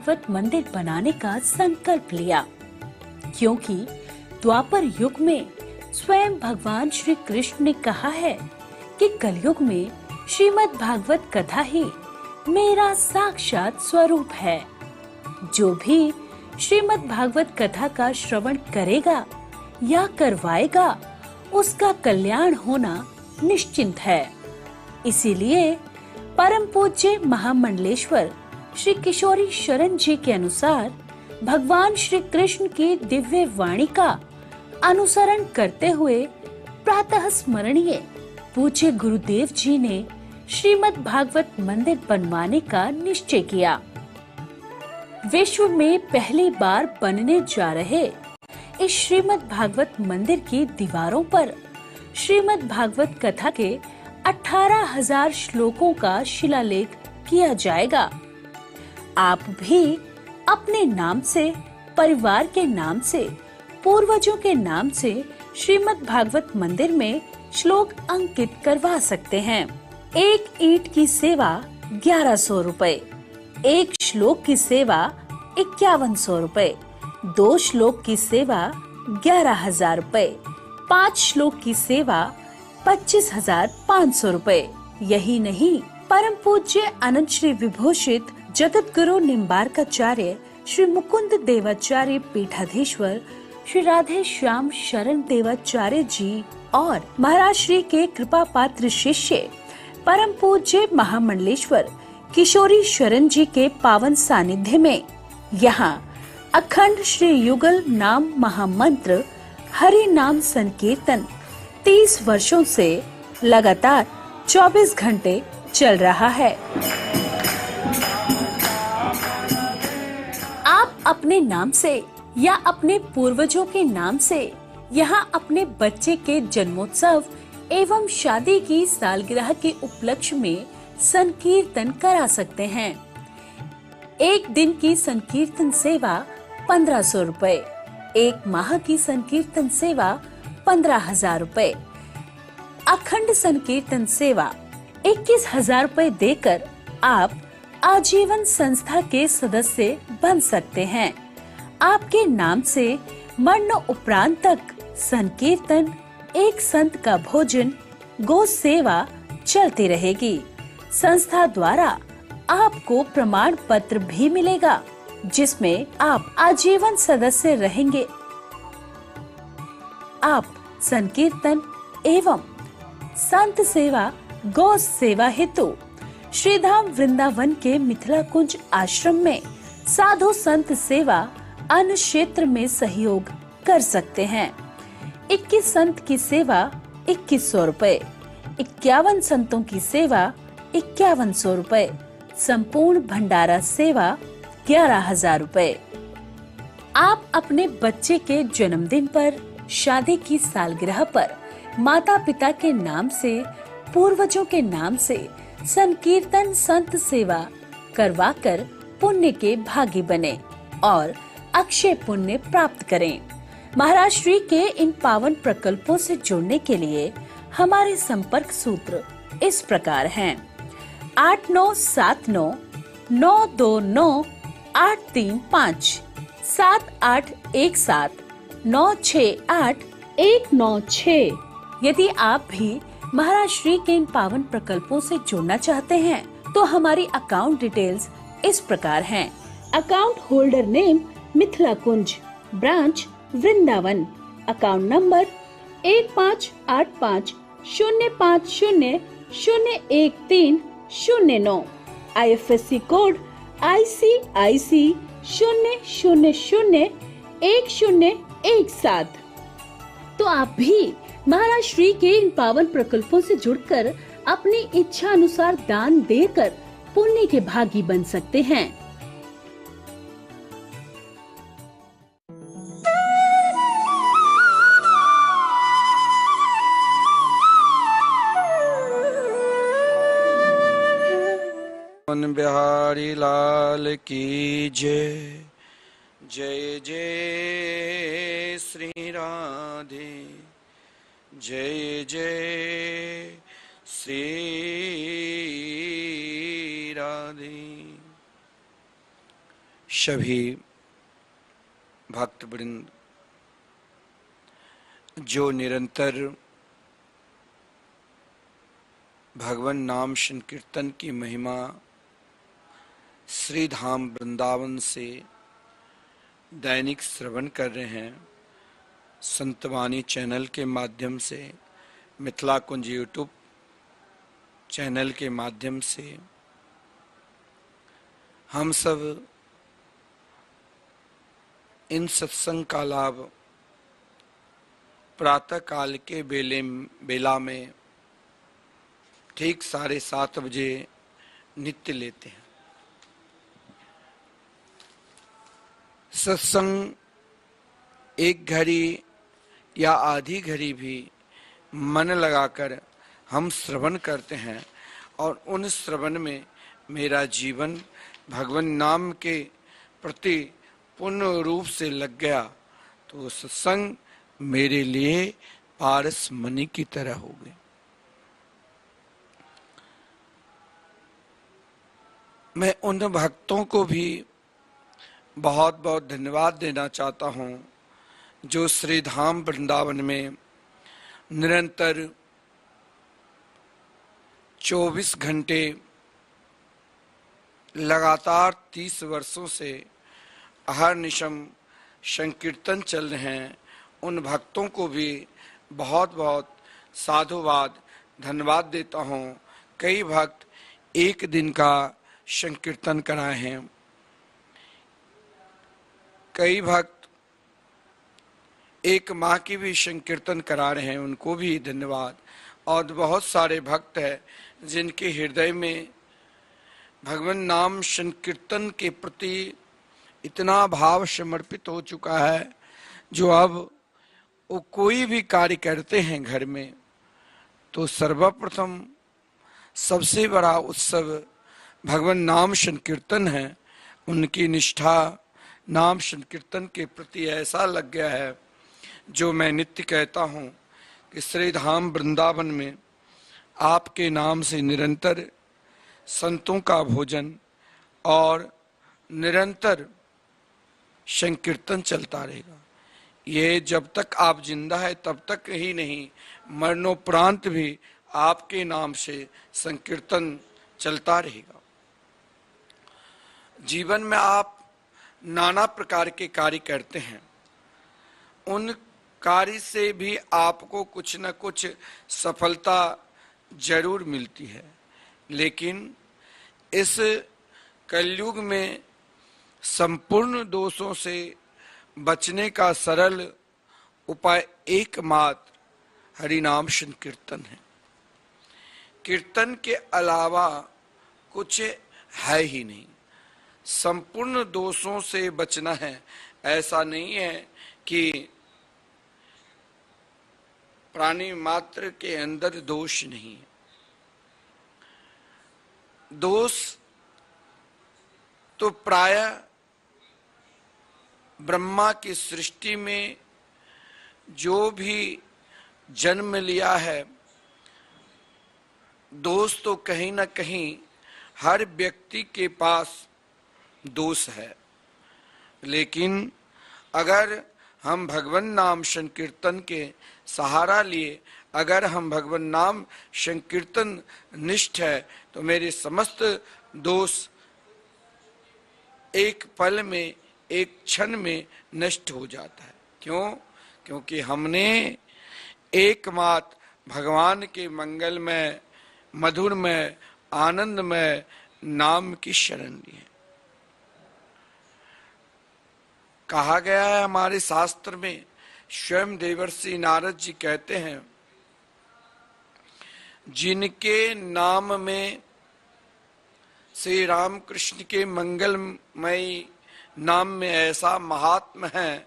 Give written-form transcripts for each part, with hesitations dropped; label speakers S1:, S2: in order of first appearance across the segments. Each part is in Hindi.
S1: भागवत मंदिर बनाने का संकल्प लिया, क्योंकि द्वापर युग में स्वयं भगवान श्री कृष्ण ने कहा है कि कलयुग में श्रीमद् भागवत कथा ही मेरा साक्षात स्वरूप है। जो भी श्रीमद् भागवत कथा का श्रवण करेगा या करवाएगा, उसका कल्याण होना निश्चिंत है। इसीलिए परम पूज्य महामंडलेश्वर श्री किशोरी शरण जी के अनुसार भगवान श्री कृष्ण की दिव्य वाणी का अनुसरण करते हुए प्रातः स्मरणीय पूज्य गुरुदेव जी ने श्रीमद् भागवत मंदिर बनवाने का निश्चय किया। विश्व में पहली बार बनने जा रहे इस श्रीमद् भागवत मंदिर की दीवारों पर श्रीमद् भागवत कथा के 18,000 श्लोकों का शिलालेख किया जाएगा। आप भी अपने नाम से, परिवार के नाम से, पूर्वजों के नाम से श्रीमद् भागवत मंदिर में श्लोक अंकित करवा सकते हैं। एक ईंट की सेवा 1100 रुपए, एक श्लोक की सेवा 5100 रुपए, 2 श्लोक की सेवा 11,000 रुपए, 5 श्लोक की सेवा 25,500 रुपए। यही नहीं, परम पूज्य अनंत श्री विभूषित जगत गुरु निम्बार्काचार्य श्री मुकुंद देवाचार्य पीठाधीश्वर श्री राधे श्याम शरण देवाचार्य जी और महाराज श्री के कृपा पात्र शिष्य परम पूज्य महामंडलेश्वर किशोरी शरण जी के पावन सानिध्य में यहाँ अखंड श्री युगल नाम महामंत्र हरि नाम संकीर्तन 30 वर्षों से लगातार 24 घंटे चल रहा है। आप अपने नाम से या अपने पूर्वजों के नाम से यहाँ अपने बच्चे के जन्मोत्सव एवं शादी की सालगिरह के उपलक्ष्य में संकीर्तन करा सकते हैं। एक दिन की संकीर्तन सेवा 1500 रुपए, एक माह की संकीर्तन सेवा 15,000 रुपए, अखंड संकीर्तन सेवा 21,000 रुपए देकर आप आजीवन संस्था के सदस्य बन सकते हैं। आपके नाम से मरण उपरांत तक संकीर्तन, एक संत का भोजन, गो सेवा चलती रहेगी। संस्था द्वारा आपको प्रमाण पत्र भी मिलेगा, जिसमें आप आजीवन सदस्य रहेंगे। आप संकीर्तन एवं संत सेवा, गौ सेवा हेतु श्रीधाम वृंदावन के मिथिला कुंज आश्रम में साधु संत सेवा अन्य क्षेत्र में सहयोग कर सकते हैं। 21 संत की सेवा 2100 रुपए, 51 संतों की सेवा 5100 रुपए, संपूर्ण भंडारा सेवा 11,000 रुपए। आप अपने बच्चे के जन्मदिन पर, शादी की सालगिरह पर माता पिता के नाम से, पूर्वजों के नाम से संकीर्तन संत सेवा करवाकर पुण्य के भागी बने और अक्षय पुण्य प्राप्त करें। महाराज श्री के इन पावन प्रकल्पों से जुड़ने के लिए हमारे संपर्क सूत्र इस प्रकार हैं: 8979-929-835, 7817-968-196। यदि आप भी महाराज श्री के इन पावन प्रकल्पों से जुड़ना चाहते हैं, तो हमारी अकाउंट डिटेल्स इस प्रकार हैं। Account holder name Mithila Kunj, branch Vrindavan, account number 158505001309, IFSC code ICIC 0001017। तो आप भी महाराज श्री के इन पावन प्रकल्पों से जुड़कर अपनी इच्छा अनुसार दान देकर पुण्य के भागी बन सकते हैं।
S2: बिहारी लाल की जय। जय जय श्री राधे, जय जय श्री राधे। सभी भक्तवृंद जो निरंतर भगवान नाम संकीर्तन की महिमा श्री धाम वृंदावन से दैनिक श्रवण कर रहे हैं, संतवाणी चैनल के माध्यम से, मिथिला कुंज यूट्यूब चैनल के माध्यम से, हम सब इन सत्संग का लाभ प्रातः काल के बेला में ठीक 7:30 बजे नित्य लेते हैं। सत्संग एक घड़ी या आधी घड़ी भी मन लगाकर हम श्रवण करते हैं और उन श्रवण में मेरा जीवन भगवान नाम के प्रति पूर्ण रूप से लग गया तो सत्संग मेरे लिए पारस मणि की तरह हो गए। मैं उन भक्तों को भी बहुत बहुत धन्यवाद देना चाहता हूं जो श्री धाम वृंदावन में निरंतर 24 घंटे लगातार 30 वर्षों से अहर्निशम संकीर्तन चल रहे हैं। उन भक्तों को भी बहुत बहुत साधुवाद धन्यवाद देता हूं। कई भक्त एक दिन का संकीर्तन कराए हैं, कई भक्त एक माह की भी संकीर्तन करा रहे हैं, उनको भी धन्यवाद। और बहुत सारे भक्त हैं जिनके हृदय में भगवान नाम संकीर्तन के प्रति इतना भाव समर्पित हो चुका है जो अब वो कोई भी कार्य करते हैं घर में तो सर्वप्रथम सबसे बड़ा उत्सव भगवान नाम संकीर्तन है। उनकी निष्ठा नाम संकीर्तन के प्रति ऐसा लग गया है जो मैं नित्य कहता हूँ कि श्री धाम वृंदावन में आपके नाम से निरंतर संतों का भोजन और निरंतर संकीर्तन चलता रहेगा। ये जब तक आप जिंदा है तब तक ही नहीं, मरणोपरांत भी आपके नाम से संकीर्तन चलता रहेगा। जीवन में आप नाना प्रकार के कार्य करते हैं, उन कार्य से भी आपको कुछ न कुछ सफलता जरूर मिलती है, लेकिन इस कलयुग में संपूर्ण दोषों से बचने का सरल उपाय एकमात्र हरिनाम संकीर्तन है। कीर्तन के अलावा कुछ है ही नहीं। संपूर्ण दोषों से बचना है, ऐसा नहीं है कि प्राणी मात्र के अंदर दोष नहीं है। दोष तो प्रायः ब्रह्मा की सृष्टि में जो भी जन्म लिया है, दोष तो कहीं ना कहीं हर व्यक्ति के पास दोष है। लेकिन अगर हम भगवान नाम संकीर्तन के सहारा लिए, अगर हम भगवान नाम संकीर्तन निष्ठ है तो मेरे समस्त दोष एक पल में, एक क्षण में नष्ट हो जाता है। क्यों? क्योंकि हमने एकमात्र भगवान के मंगलमय, मधुरमय, आनंदमय नाम की शरण ली है। कहा गया है हमारे शास्त्र में, स्वयं देवर्षि नारद जी कहते हैं, जिनके नाम में श्री रामकृष्ण के मंगलमय नाम में ऐसा महात्म है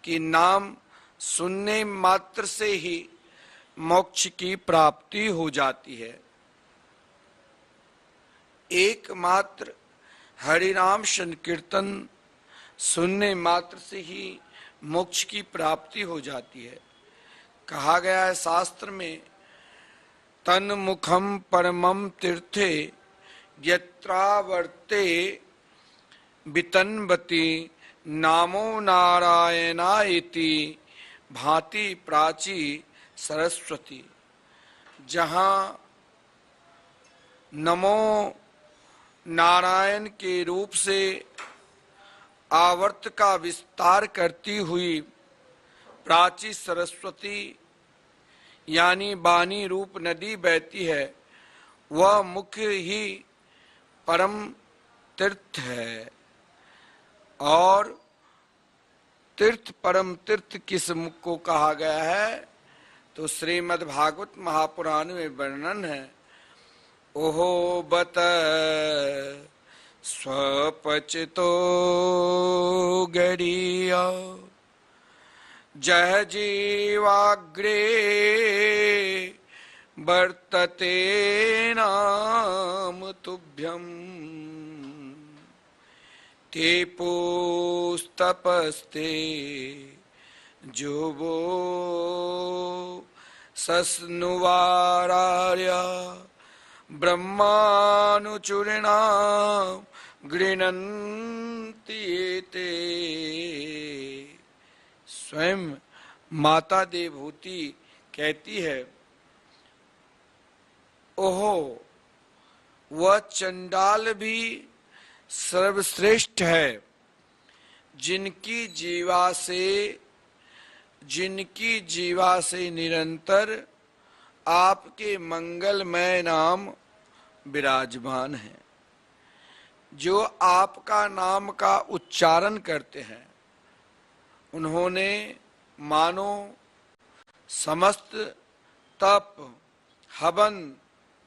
S2: कि नाम सुनने मात्र से ही मोक्ष की प्राप्ति हो जाती है। एकमात्र हरिनाम संकीर्तन सुनने मात्र से ही मोक्ष की प्राप्ति हो जाती है। कहा गया है शास्त्र में, तन मुखम परमम तीर्थे यत्रावर्ते वितन्वती नामो नारायणायति भांति प्राची सरस्वती। जहाँ नमो नारायण के रूप से आवर्त का विस्तार करती हुई प्राची सरस्वती यानी वाणी रूप नदी बहती है, वह मुख्य ही परम तीर्थ है। और तीर्थ परम तीर्थ किस मुख को कहा गया है, तो श्रीमद् भागवत महापुराण में वर्णन है। ओहो बत स्वपचितो गरीया जह जीवाग्रे वर्तते नाम तुभ्यम ते पुस्तपस्ते जुवो सस्नुवारार्या ब्रह्मानुचूर्णा गृह्णन्ति ते। स्वयं माता देवहूति कहती है, ओहो वह चंडाल भी सर्वश्रेष्ठ है जिनकी जीवा से निरंतर आपके मंगलमय नाम विराजमान है। जो आपका नाम का उच्चारण करते हैं उन्होंने मानो समस्त तप, हवन,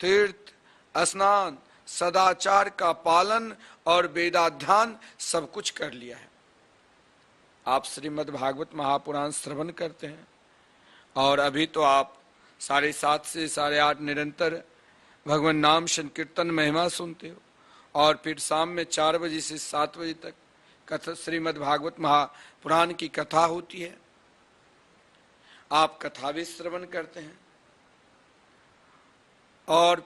S2: तीर्थ, स्नान, सदाचार का पालन और वेदाध्यान सब कुछ कर लिया है। आप श्रीमद् भागवत महापुराण श्रवण करते हैं और अभी तो आप 7:30 से 8:30 निरंतर भगवान नाम संकीर्तन महिमा सुनते हो, और फिर शाम में 4 बजे से 7 बजे तक कथा श्रीमद् भागवत महापुराण की कथा होती है। आप कथा भी श्रवण करते हैं। और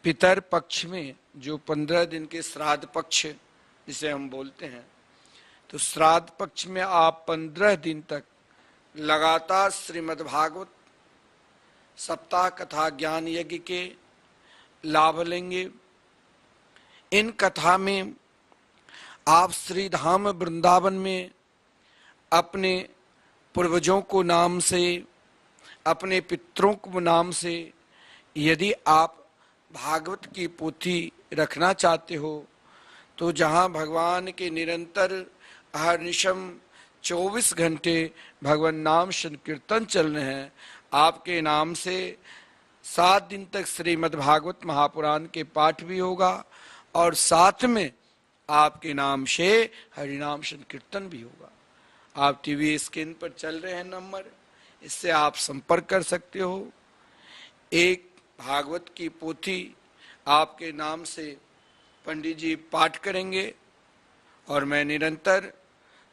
S2: पितर पक्ष में जो 15 दिन के श्राद्ध पक्ष जिसे हम बोलते हैं, तो श्राद्ध पक्ष में आप 15 दिन तक लगातार श्रीमद् भागवत सप्ताह कथा ज्ञान यज्ञ के लाभ लेंगे। इन कथा में आप श्री धाम वृंदावन में अपने पूर्वजों को नाम से, अपने पितरों को नाम से यदि आप भागवत की पोथी रखना चाहते हो, तो जहाँ भगवान के निरंतर अहर्निशम 24 घंटे भगवान नाम संकीर्तन चल रहे हैं, आपके नाम से 7 दिन तक श्रीमद् भागवत महापुराण के पाठ भी होगा और साथ में आपके नाम से हरिनाम संकीर्तन भी होगा। आप टीवी स्क्रीन पर चल रहे हैं नंबर, इससे आप संपर्क कर सकते हो। एक भागवत की पोथी आपके नाम से पंडित जी पाठ करेंगे और मैं निरंतर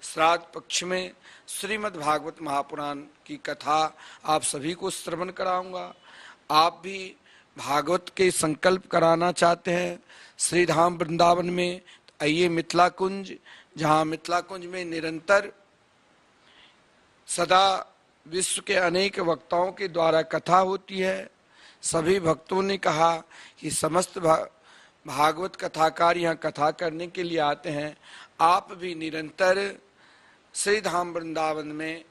S2: श्राद्ध पक्ष में श्रीमद् भागवत महापुराण की कथा आप सभी को श्रवण कराऊंगा। आप भी भागवत के संकल्प कराना चाहते हैं श्री धाम वृंदावन में, तो आइए मिथिला कुंज, जहाँ मिथिला कुंज में निरंतर सदा विश्व के अनेक वक्ताओं के द्वारा कथा होती है। सभी भक्तों ने कहा कि समस्त भागवत कथाकार यहाँ कथा करने के लिए आते हैं। आप भी निरंतर श्री धाम वृंदावन में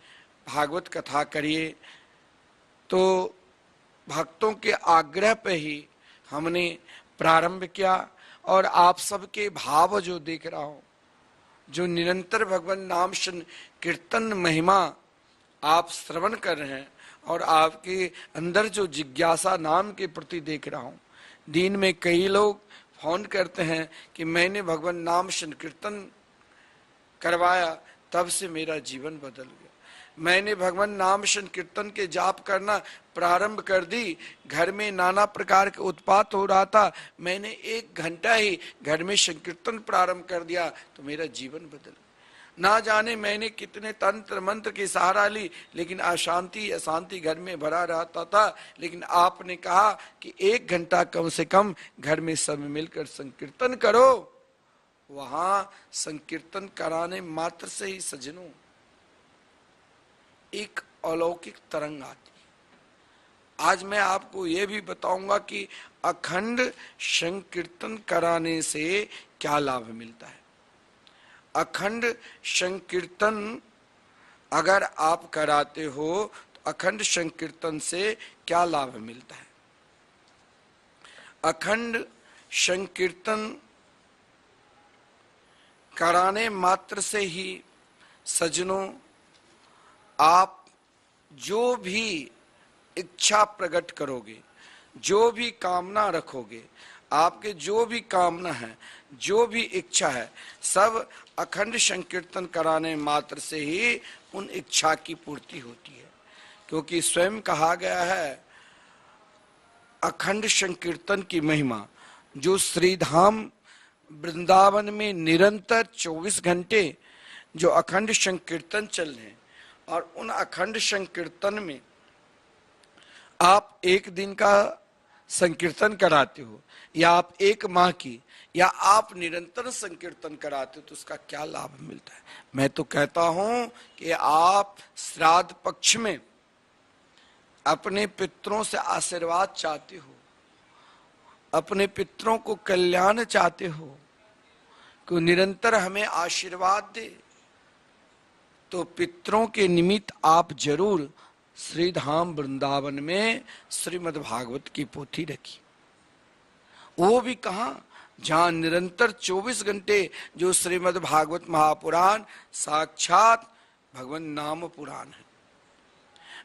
S2: भागवत कथा करिए। तो भक्तों के आग्रह पे ही हमने प्रारंभ किया और आप सबके भाव जो देख रहा हूं, जो निरंतर भगवान नाम कीर्तन महिमा आप श्रवण कर रहे हैं और आपके अंदर जो जिज्ञासा नाम के प्रति देख रहा हूं। दिन में कई लोग फोन करते हैं कि मैंने भगवान नाम संकीर्तन करवाया, तब से मेरा जीवन बदल गया। मैंने भगवान नाम संकीर्तन के जाप करना प्रारंभ कर दी, घर में नाना प्रकार के उत्पात हो रहा था, मैंने 1 घंटा ही घर में संकीर्तन प्रारंभ कर दिया तो मेरा जीवन बदल गया। ना जाने मैंने कितने तंत्र मंत्र की सहारा ली, लेकिन अशांति घर में भरा रहता था। लेकिन आपने कहा कि 1 घंटा कम से कम घर में सब मिलकर संकीर्तन करो वहां संकीर्तन कराने मात्र से ही सज्जनों एक अलौकिक तरंग आती। आज मैं आपको यह भी बताऊंगा कि अखंड संकीर्तन कराने से क्या लाभ मिलता है। अखंड संकीर्तन अगर आप कराते हो तो अखंड संकीर्तन से क्या लाभ मिलता है। अखंड संकीर्तन कराने मात्र से ही सज्जनों आप जो भी इच्छा प्रकट करोगे, जो भी कामना रखोगे, आपके जो भी कामना है, जो भी इच्छा है, सब अखंड संकीर्तन कराने मात्र से ही उन इच्छा की पूर्ति होती है। क्योंकि स्वयं कहा गया है अखंड संकीर्तन की महिमा, जो श्रीधाम वृंदावन में निरंतर 24 घंटे जो अखंड संकीर्तन चल रहे हैं, और उन अखंड संकीर्तन में आप एक दिन का संकीर्तन कराते हो या आप एक माह की या आप निरंतर संकीर्तन कराते हो तो उसका क्या लाभ मिलता है। मैं तो कहता हूं कि आप श्राद्ध पक्ष में अपने पितरों से आशीर्वाद चाहते हो, अपने पितरों को कल्याण चाहते हो कि निरंतर हमें आशीर्वाद दे, तो पितरों के निमित्त आप जरूर श्रीधाम वृंदावन में श्रीमद् भागवत की पोथी रखी। वो भी कहां, जहां निरंतर 24 घंटे जो श्रीमद् भागवत महापुराण साक्षात भगवान नाम पुराण है।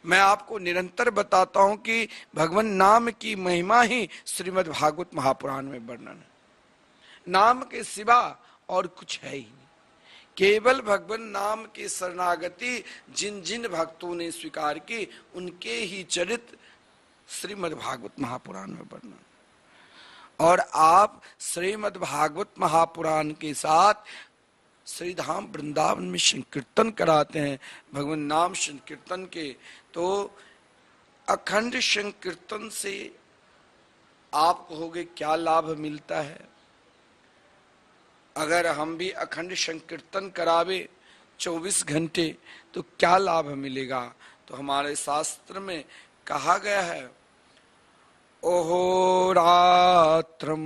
S2: मैं आपको निरंतर बताता हूं कि भगवान नाम की महिमा ही श्रीमद् भागवत महापुराण में वर्णन है। नाम के सिवा और कुछ है ही नहीं। केवल भगवान नाम की शरणागति जिन जिन भक्तों ने स्वीकार की, उनके ही चरित्र श्रीमद् भागवत महापुराण में वर्णन। और आप श्रीमद् भागवत महापुराण के साथ श्रीधाम वृंदावन में संकीर्तन कराते हैं भगवान नाम संकीर्तन के, तो अखंड संकीर्तन से आप कहोगे क्या लाभ मिलता है। अगर हम भी अखंड संकीर्तन करावे 24 घंटे तो क्या लाभ मिलेगा। तो हमारे शास्त्र में कहा गया है ओहो रात्रम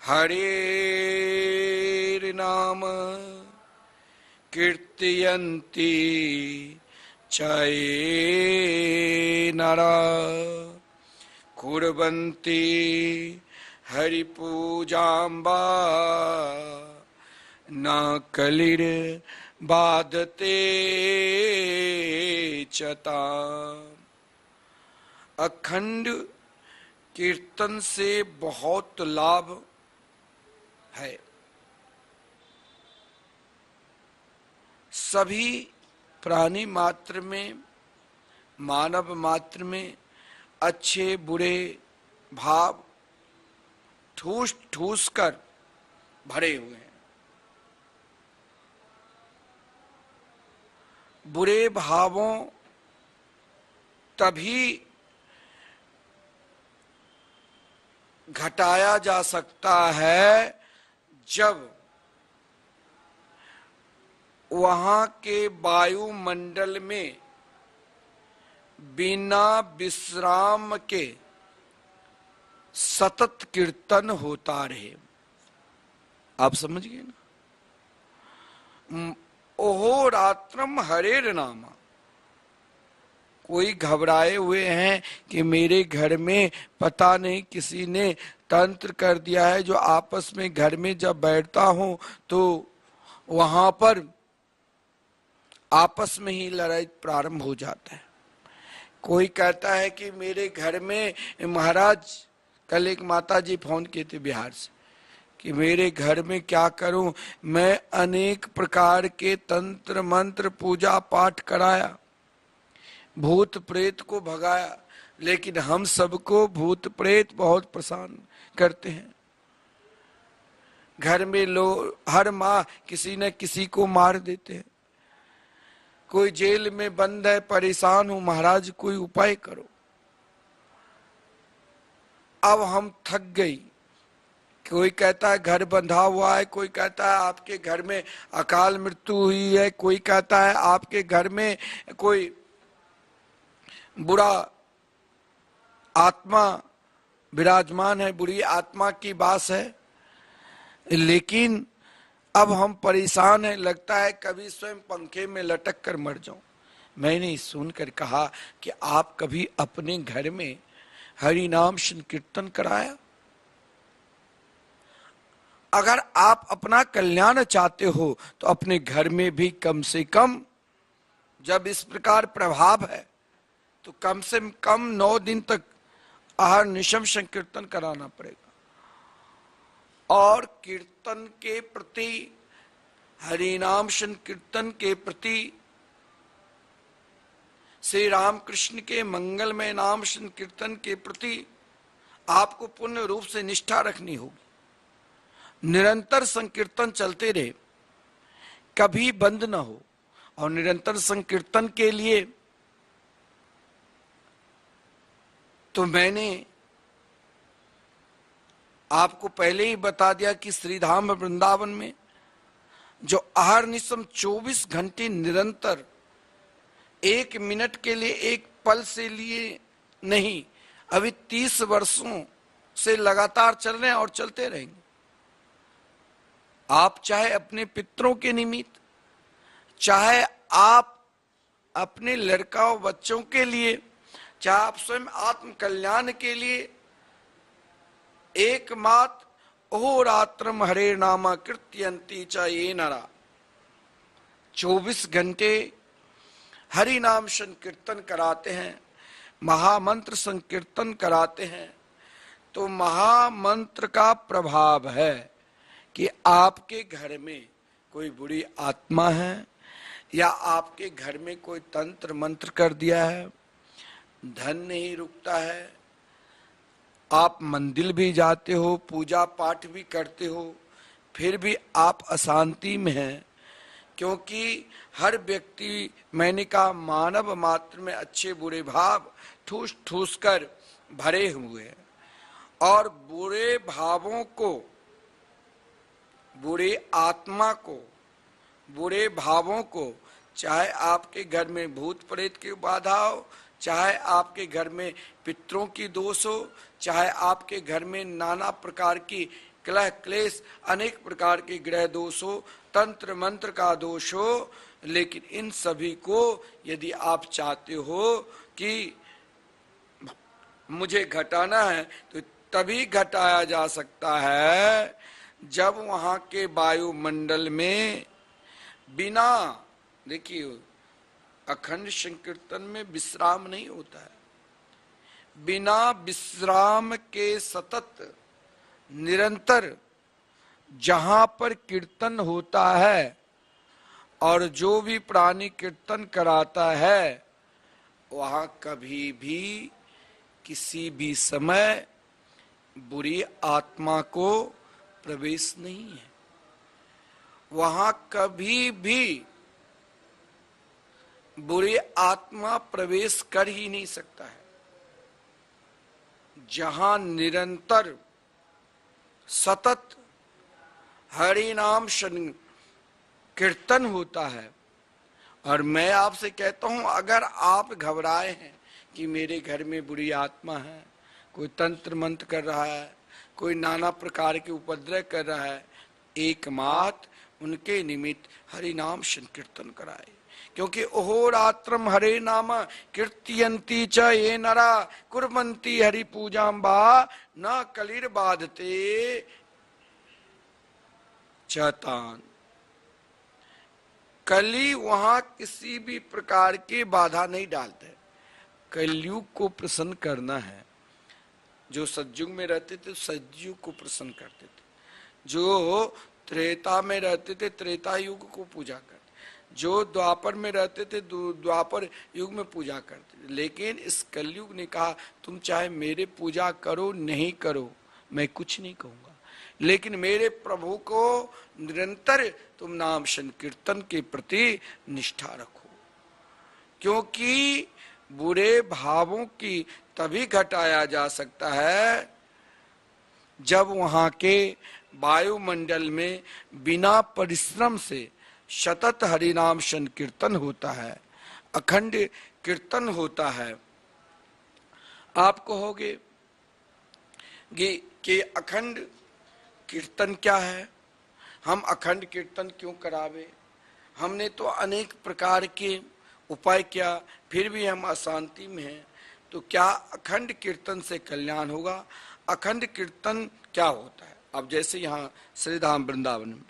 S2: हरे नाम कीर्तयन्ति चये नरा कुर्वन्ति हरिपूजाम्बा न कलिर बाधते चता। अखंड कीर्तन से बहुत लाभ है। सभी प्राणी मात्र में, मानव मात्र में अच्छे बुरे भाव ठूस ठूस कर भरे हुए हैं। बुरे भावों तभी घटाया जा सकता है जब वहां के वायुमंडल में बिना विश्राम के सतत कीर्तन होता रहे। आप समझ गए ना। ओहो रात्रम हरेर नामा। कोई घबराए हुए हैं कि मेरे घर में पता नहीं किसी ने तंत्र कर दिया है, जो आपस में घर में जब बैठता हूं तो वहां पर आपस में ही लड़ाई प्रारंभ हो जाता है। कोई कहता है कि मेरे घर में महाराज, कल एक माता जी फोन किए थे बिहार से कि मेरे घर में क्या करूं, मैं अनेक प्रकार के तंत्र मंत्र पूजा पाठ कराया, भूत प्रेत को भगाया, लेकिन हम सबको भूत प्रेत बहुत परेशान करते हैं। घर में लोग हर माह किसी न किसी को मार देते हैं। कोई जेल में बंद है, परेशान हूं महाराज, कोई उपाय करो। अब हम थक गई, कोई कहता है घर बंधा हुआ है, कोई कहता है आपके घर में अकाल मृत्यु हुई है, कोई कहता है आपके घर में कोई बुरा आत्मा विराजमान है, बुरी आत्मा की बास है। लेकिन अब हम परेशान हैं, लगता है कभी स्वयं पंखे में लटक कर मर जाऊं। मैंने सुनकर कहा कि आप कभी अपने घर में हरि नाम संकीर्तन कराया? अगर आप अपना कल्याण चाहते हो तो अपने घर में भी कम से कम, जब इस प्रकार प्रभाव है तो कम से कम 9 दिन तक आहार निशम संकीर्तन कराना पड़ेगा। और कीर्तन के प्रति, हरिनाम संकीर्तन के प्रति, श्री रामकृष्ण के मंगलमय नाम संकीर्तन के प्रति आपको पूर्ण रूप से निष्ठा रखनी होगी। निरंतर संकीर्तन चलते रहे, कभी बंद ना हो। और निरंतर संकीर्तन के लिए तो मैंने आपको पहले ही बता दिया कि श्रीधाम वृंदावन में जो आहार निशम 24 घंटे निरंतर, 1 मिनट के लिए, एक पल से लिए नहीं, अभी 30 वर्षों से लगातार चल रहे हैं और चलते रहेंगे। आप चाहे अपने पितरों के निमित्त, चाहे आप अपने लड़काओं बच्चों के लिए, चाहे आप स्वयं आत्म कल्याण के लिए, एकमात्र अहोरात्रम हरे नामा कीर्तयन्ति च ये नरा, 24 घंटे हरि नाम संकीर्तन कराते हैं, महामंत्र संकीर्तन कराते हैं। तो महामंत्र का प्रभाव है कि आपके घर में कोई बुरी आत्मा है या आपके घर में कोई तंत्र मंत्र कर दिया है, धन नहीं रुकता है, आप मंदिर भी जाते हो, पूजा पाठ भी करते हो, फिर भी आप अशांति में हैं। क्योंकि हर व्यक्ति, मैंने कहा, मानव मात्र में अच्छे बुरे भाव ठूस ठूस कर भरे हुए हैं। और बुरे भावों को, बुरे आत्मा को, बुरे भावों को, चाहे आपके घर में भूत प्रेत की बाधा हो, चाहे आपके घर में पितरों की दोष हो, चाहे आपके घर में नाना प्रकार की कलह क्लेश, अनेक प्रकार के ग्रह दोष हो, तंत्र मंत्र का दोष हो, लेकिन इन सभी को यदि आप चाहते हो कि मुझे घटाना है तो तभी घटाया जा सकता है जब वहां के वायुमंडल में बिना, देखिए, अखंड संकीर्तन में विश्राम नहीं होता है। बिना विश्राम के सतत निरंतर जहां पर कीर्तन होता है और जो भी प्राणी कीर्तन कराता है, वहां कभी भी किसी भी समय बुरी आत्मा को प्रवेश नहीं है। वहां कभी भी बुरी आत्मा प्रवेश कर ही नहीं सकता है। जहां निरंतर सतत हरि नाम कीर्तन होता है। और मैं आपसे कहता हूं, अगर आप घबराए हैं कि मेरे घर में बुरी आत्मा है, कोई तंत्र मंत्र कर रहा है, कोई नाना प्रकार के उपद्रव कर रहा है, एकमात्र उनके निमित्त हरि नाम संकीर्तन कराए। क्योंकि अहोरात्रम हरे नाम कीर्तयन्ति च ये नरा कुर्वन्ति हरि पूजां वा न कलिर बाधते चतान। कली वहां किसी भी प्रकार की बाधा नहीं डालते। कलयुग को प्रसन्न करना है। जो सतयुग में रहते थे सतयुग को प्रसन्न करते थे, जो त्रेता में रहते थे त्रेता युग को पूजा करते, जो द्वापर में रहते थे द्वापर युग में पूजा करते थे। लेकिन इस कलयुग ने कहा तुम चाहे मेरे पूजा करो नहीं करो, मैं कुछ नहीं कहूंगा, लेकिन मेरे प्रभु को निरंतर तुम नाम संकीर्तन के प्रति निष्ठा रखो। क्योंकि बुरे भावों की तभी घटाया जा सकता है जब वहां के वायुमंडल में बिना परिश्रम से सतत हरिनाम संकीर्तन होता है, अखंड कीर्तन होता है। आप कहोगे कि अखंड कीर्तन क्या है, हम अखंड कीर्तन क्यों करावे? हमने तो अनेक प्रकार के उपाय किया, फिर भी हम अशांति में हैं, तो क्या अखंड कीर्तन से कल्याण होगा? अखंड कीर्तन क्या होता है? अब जैसे यहाँ श्री धाम वृंदावन में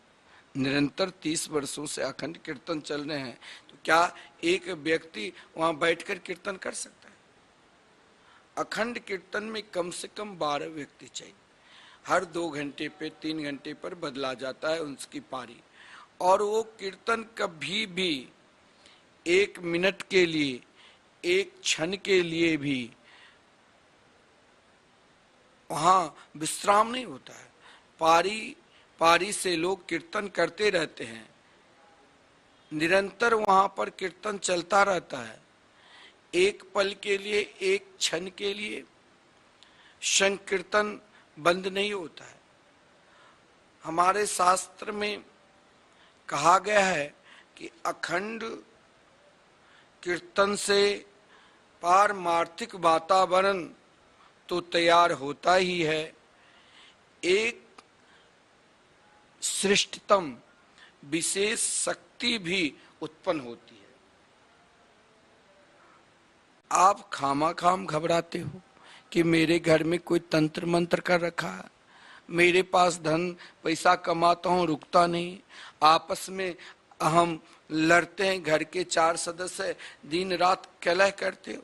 S2: निरंतर 30 वर्षों से अखंड कीर्तन चल रहे हैं, तो क्या एक व्यक्ति वहां बैठकर कीर्तन कर सकता है? अखंड कीर्तन में कम से कम 12 व्यक्ति चाहिए। हर 2 घंटे पे 3 घंटे पर बदला जाता है उनकी पारी, और वो कीर्तन कभी भी 1 मिनट के लिए, 1 क्षण के लिए भी वहां विश्राम नहीं होता है। पारी पारी से लोग कीर्तन करते रहते हैं, निरंतर वहां पर कीर्तन चलता रहता है। एक पल के लिए, एक क्षण के लिए संकीर्तन बंद नहीं होता है। हमारे शास्त्र में कहा गया है कि अखंड कीर्तन से पारमार्थिक वातावरण तो तैयार होता ही है, एक श्रेष्ठतम विशेष शक्ति भी उत्पन्न होती है। आप खामाखाम घबराते हो कि मेरे घर में कोई तंत्र मंत्र कर रखा है, मेरे पास धन पैसा कमाता हूं रुकता नहीं, आपस में हम लड़ते हैं, घर के 4 सदस्य दिन रात कलह करते हो।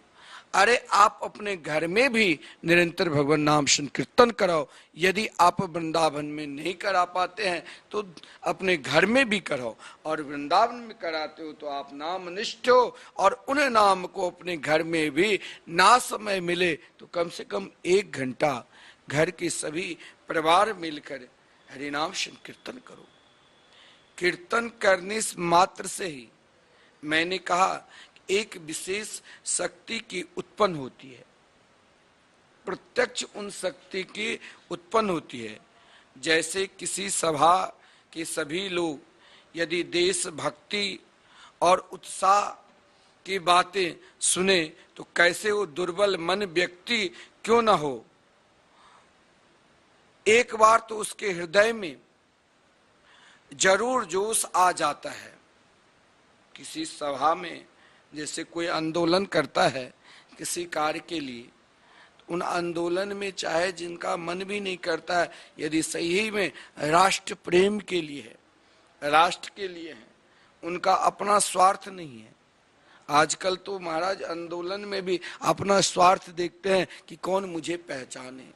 S2: अरे आप अपने घर में भी निरंतर भगवान नाम संकीर्तन कराओ। यदि आप वृंदावन में नहीं करा पाते हैं तो अपने घर में भी कराओ, और वृंदावन में कराते हो तो आप नाम निष्ठ हो, और उन नाम को अपने घर में भी ना समय मिले तो कम से कम 1 घंटा घर के सभी परिवार मिलकर हरिनाम संकीर्तन करो। कीर्तन करने मात्र से ही मैंने कहा एक विशेष शक्ति की उत्पन्न होती है, प्रत्यक्ष उन शक्ति की उत्पन्न होती है। जैसे किसी सभा के सभी लोग यदि देश भक्ति और उत्साह की बातें सुने तो कैसे वो दुर्बल मन व्यक्ति क्यों ना हो, एक बार तो उसके हृदय में जरूर जोश आ जाता है। किसी सभा में जैसे कोई आंदोलन करता है किसी कार्य के लिए, तो उन आंदोलन में चाहे जिनका मन भी नहीं करता है, यदि सही में राष्ट्र प्रेम के लिए है, राष्ट्र के लिए है, उनका अपना स्वार्थ नहीं है। आजकल तो महाराज आंदोलन में भी अपना स्वार्थ देखते हैं कि कौन मुझे पहचाने।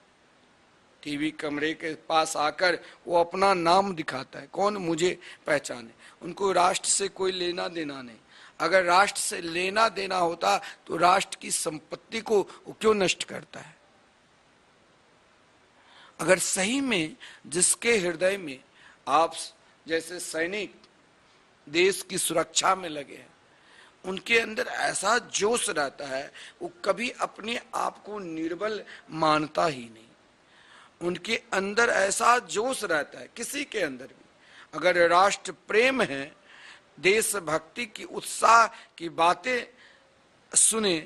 S2: टीवी कमरे के पास आकर वो अपना नाम दिखाता है, कौन मुझे पहचाने। उनको राष्ट्र से कोई लेना देना नहीं। अगर राष्ट्र से लेना देना होता तो राष्ट्र की संपत्ति को वो क्यों नष्ट करता है? अगर सही में जिसके हृदय में आप जैसे सैनिक देश की सुरक्षा में लगे हैं, उनके अंदर ऐसा जोश रहता है, वो कभी अपने आप को निर्बल मानता ही नहीं। उनके अंदर ऐसा जोश रहता है, किसी के अंदर भी अगर राष्ट्र प्रेम है, देशभक्ति की उत्साह की बातें सुने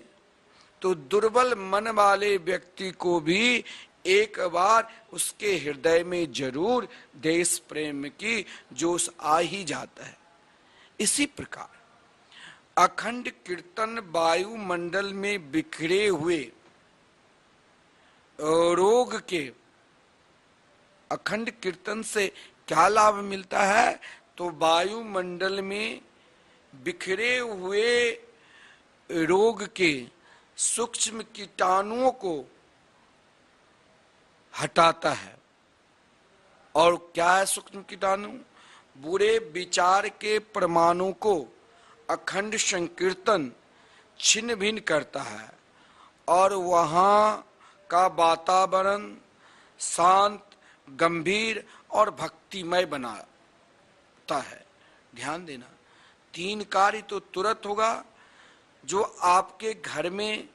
S2: तो दुर्बल मन वाले व्यक्ति को भी एक बार उसके हृदय में जरूर देश प्रेम की जोश आ ही जाता है। इसी प्रकार अखंड कीर्तन वायुमंडल में बिखरे हुए रोग के, अखंड कीर्तन से क्या लाभ मिलता है? तो वायुमंडल में बिखरे हुए रोग के सूक्ष्म कीटाणुओं को हटाता है। और क्या है सूक्ष्म कीटाणु? बुरे विचार के परमाणु को अखंड संकीर्तन छिन्न भिन्न करता है और वहां का वातावरण शांत, गंभीर और भक्तिमय बनाता है। ध्यान देना, 3 कार्य तो तुरंत होगा। जो आपके घर में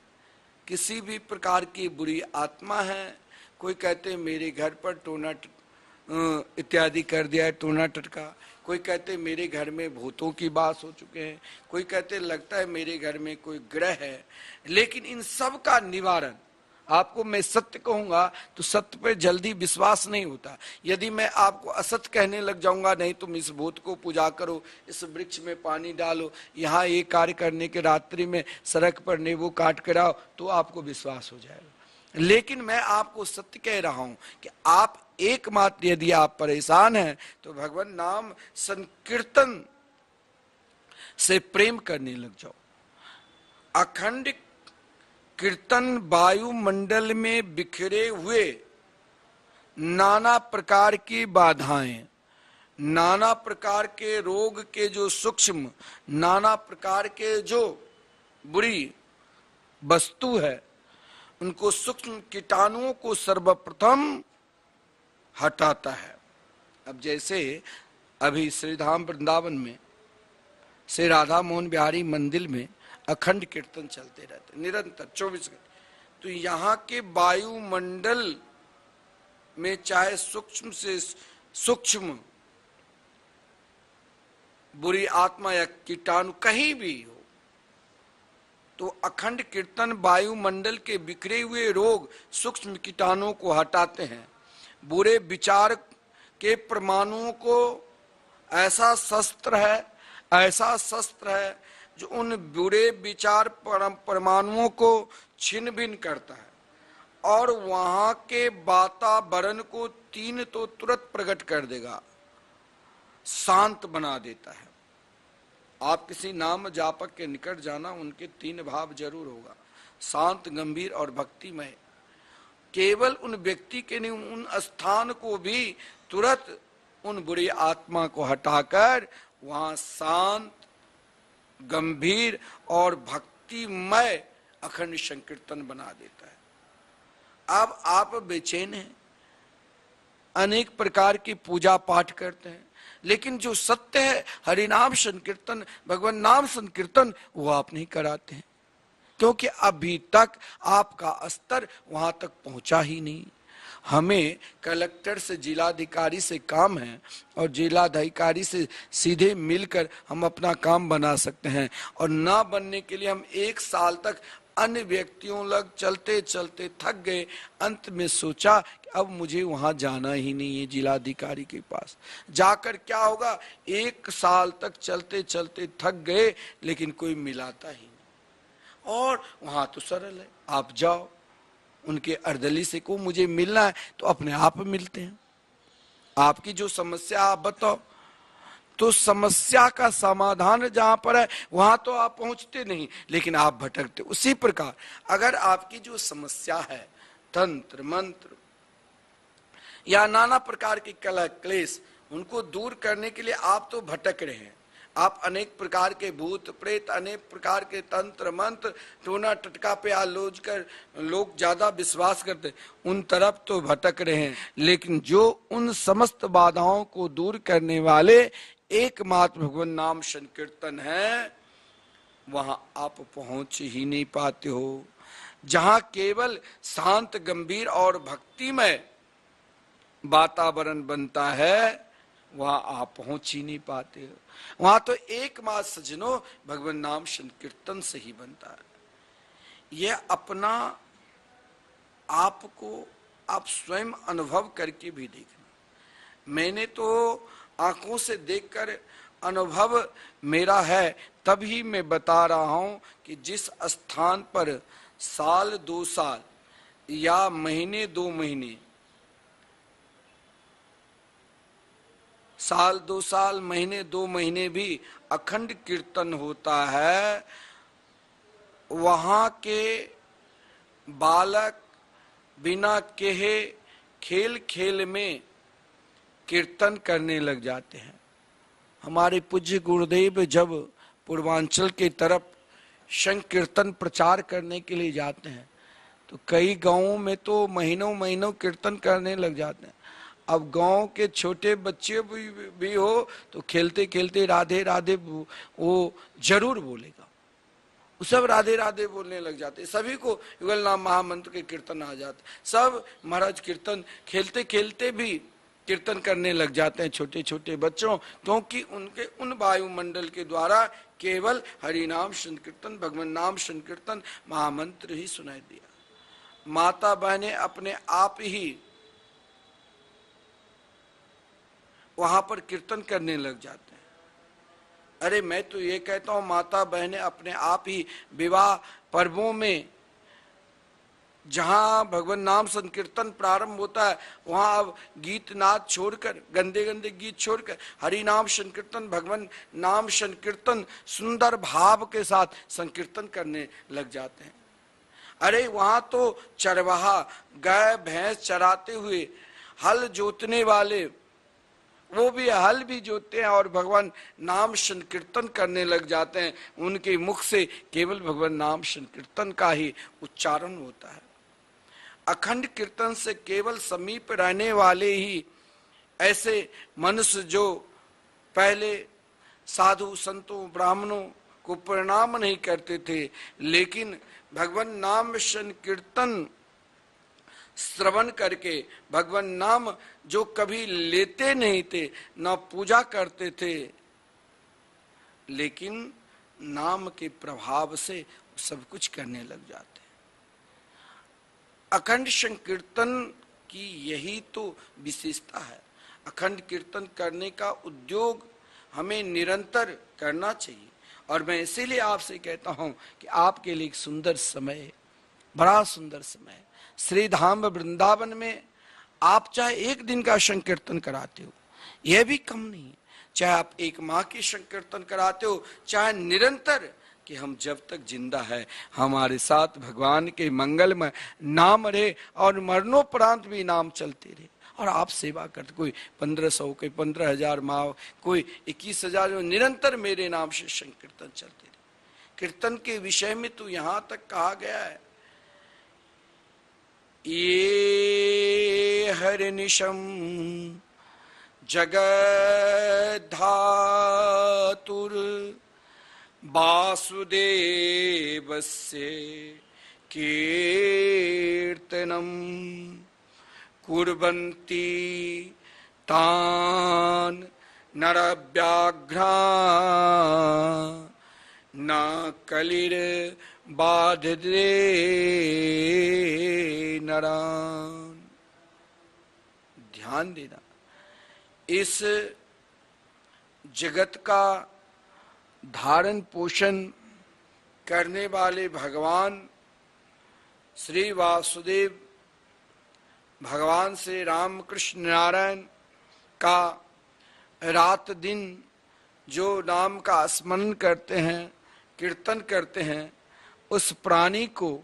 S2: किसी भी प्रकार की बुरी आत्मा है, कोई कहते हैं मेरे घर पर टोना इत्यादि कर दिया है, टोना टटका। कोई कहते मेरे घर में भूतों की बास हो चुके हैं, कोई कहते लगता है मेरे घर में कोई ग्रह है। लेकिन इन सब का निवारण, आपको मैं सत्य कहूंगा तो सत्य पे जल्दी विश्वास नहीं होता। यदि मैं आपको असत्य कहने लग जाऊंगा, नहीं तुम इस भूत को पूजा करो, इस वृक्ष में पानी डालो, यहाँ ये कार्य करने के रात्रि में सड़क पर नींबू काट कर आओ, तो आपको विश्वास हो जाएगा। लेकिन मैं आपको सत्य कह रहा हूं कि आप एकमात्र यदि आप परेशान हैं तो भगवान नाम संकीर्तन से प्रेम करने लग जाओ। अखंड कीर्तन वायुमंडल में बिखरे हुए नाना प्रकार की बाधाएं, नाना प्रकार के रोग के जो सूक्ष्म, नाना प्रकार के जो बुरी वस्तु है, उनको सूक्ष्म कीटाणुओं को सर्वप्रथम हटाता है। अब जैसे अभी श्रीधाम वृंदावन में श्री राधा मोहन बिहारी मंदिर में अखंड कीर्तन चलते रहते निरंतर 24 घंटे, तो यहाँ के वायुमंडल में चाहे सूक्ष्म से सूक्ष्म बुरी आत्मा या कीटाणु कहीं भी हो, तो अखंड कीर्तन वायुमंडल के बिखरे हुए रोग सूक्ष्म कीटाणुओं को हटाते हैं। बुरे विचार के परमाणुओं को ऐसा शस्त्र है जो उन बुरे विचार परमाणुओं को छिन्न भिन्न करता है और वहां के वातावरण को तीन तो तुरंत प्रकट कर देगा, शांत बना देता है। आप किसी नाम जापक के निकट जाना, उनके तीन भाव जरूर होगा, शांत, गंभीर और भक्तिमय। केवल उन व्यक्ति के नहीं, उन स्थान को भी तुरंत उन बुरी आत्मा को हटाकर वहां शांत, गंभीर और भक्तिमय अखंड संकीर्तन बना देता है। अब आप बेचैन हैं, अनेक प्रकार की पूजा पाठ करते हैं, लेकिन जो सत्य है हरिनाम संकीर्तन, भगवान नाम संकीर्तन, वो आप नहीं कराते हैं, क्योंकि अभी तक आपका स्तर वहां तक पहुंचा ही नहीं। हमें कलेक्टर से, जिलाधिकारी से काम है और जिलाधिकारी से सीधे मिलकर हम अपना काम बना सकते हैं, और ना बनने के लिए हम 1 साल तक अन्य व्यक्तियों लग चलते चलते थक गए। अंत में सोचा कि अब मुझे वहां जाना ही नहीं है, जिलाधिकारी के पास जाकर क्या होगा। 1 साल तक चलते चलते थक गए, लेकिन कोई मिलाता ही नहीं। और वहां तो सरल है, आप जाओ उनके अर्दली से को मुझे मिलना है, तो अपने आप मिलते हैं। आपकी जो समस्या आप बताओ, तो समस्या का समाधान जहां पर है वहां तो आप पहुंचते नहीं, लेकिन आप भटकते। उसी प्रकार अगर आपकी जो समस्या है, तंत्र मंत्र या नाना प्रकार की कलह क्लेश, उनको दूर करने के लिए आप तो भटक रहे हैं। आप अनेक प्रकार के भूत प्रेत, अनेक प्रकार के तंत्र मंत्र, टोना टटका पे आलोच कर लोग ज्यादा विश्वास करते, उन तरफ तो भटक रहे हैं। लेकिन जो उन समस्त बाधाओं को दूर करने वाले एकमात्र भगवान नाम संकीर्तन है, वहां आप पहुंच ही नहीं पाते हो। जहां केवल शांत, गंभीर और भक्तिमय वातावरण बनता है, वहां आप पहुंच ही नहीं पाते हो। वहां तो एकमात्र सज्जनों भगवान नाम संकीर्तन से ही बनता है। यह अपना आपको आप स्वयं अनुभव करके भी देखना। मैंने तो आंखों से देखकर अनुभव मेरा है, तभी मैं बता रहा हूं कि जिस स्थान पर साल 2 साल या महीने 2 महीने, साल 2 साल, महीने 2 महीने भी अखंड कीर्तन होता है, वहां के बालक बिना कहे खेल खेल में कीर्तन करने लग जाते हैं। हमारे पूज्य गुरुदेव जब पूर्वांचल के तरफ संकीर्तन प्रचार करने के लिए जाते हैं, तो कई गांवों में तो महीनों महीनों कीर्तन करने लग जाते हैं। अब गांव के छोटे बच्चे भी हो तो खेलते खेलते राधे राधे वो जरूर बोलेगा। सब राधे राधे बोलने लग जाते, सभी को युगल नाम महामंत्र के कीर्तन आ जाते, सब महाराज कीर्तन खेलते खेलते भी कीर्तन करने लग जाते हैं छोटे छोटे बच्चों, क्योंकि उनके उन वायुमंडल के द्वारा केवल हरि नाम संकीर्तन, भगवान नाम संकीर्तन, महामंत्र ही सुनाई दिया। माता बहनें अपने आप ही वहां पर कीर्तन करने लग जाते हैं। अरे मैं तो ये कहता हूं, माता बहनें अपने आप ही विवाह पर्वों में जहां भगवान नाम संकीर्तन प्रारंभ होता है, वहां अब गीत नाद छोड़कर, गंदे गंदे गीत छोड़कर हरि नाम संकीर्तन, भगवान नाम संकीर्तन सुंदर भाव के साथ संकीर्तन करने लग जाते हैं। अरे वहां तो चरवाहा गाय भैंस चराते हुए, हल जोतने वाले वो भी हल भी जोतते हैं और भगवान नाम संकीर्तन करने लग जाते हैं। उनके मुख से केवल भगवान नाम संकीर्तन का ही उच्चारण होता है। अखंड कीर्तन से केवल समीप रहने वाले ही ऐसे मनुष्य जो पहले साधु संतों ब्राह्मणों को प्रणाम नहीं करते थे, लेकिन भगवान नाम संकीर्तन श्रवण करके, भगवान नाम जो कभी लेते नहीं थे, न पूजा करते थे, लेकिन नाम के प्रभाव से सब कुछ करने लग जाते। अखंड संकीर्तन की यही तो विशेषता है। अखंड कीर्तन करने का उद्योग हमें निरंतर करना चाहिए। और मैं इसीलिए आपसे कहता हूं कि आपके लिए एक सुंदर समय, बड़ा सुंदर समय, श्री धाम वृंदावन में आप चाहे एक दिन का संकीर्तन कराते हो, यह भी कम नहीं है। चाहे आप एक माह की संकीर्तन कराते हो, चाहे निरंतर, कि हम जब तक जिंदा है हमारे साथ भगवान के मंगलमय नाम रहे और मरणोपरांत भी नाम चलते रहे। और आप सेवा करते, कोई 1500, कोई 15,000 माह, कोई 21,000, निरंतर मेरे नाम से संकीर्तन चलते रहे। कीर्तन के विषय में तो यहां तक कहा गया है, ये हरिनिशम जगद्धातुर वासुदेवस्य कीर्तनम कुर्वन्ति तान् नरव्याघ्रा न कलिर्बाधते नरान्। ध्यान देना, इस जगत का धारण पोषण करने वाले भगवान श्री वासुदेव, भगवान श्री राम कृष्ण नारायण का रात दिन जो नाम का स्मरण करते हैं, कीर्तन करते हैं, उस प्राणी को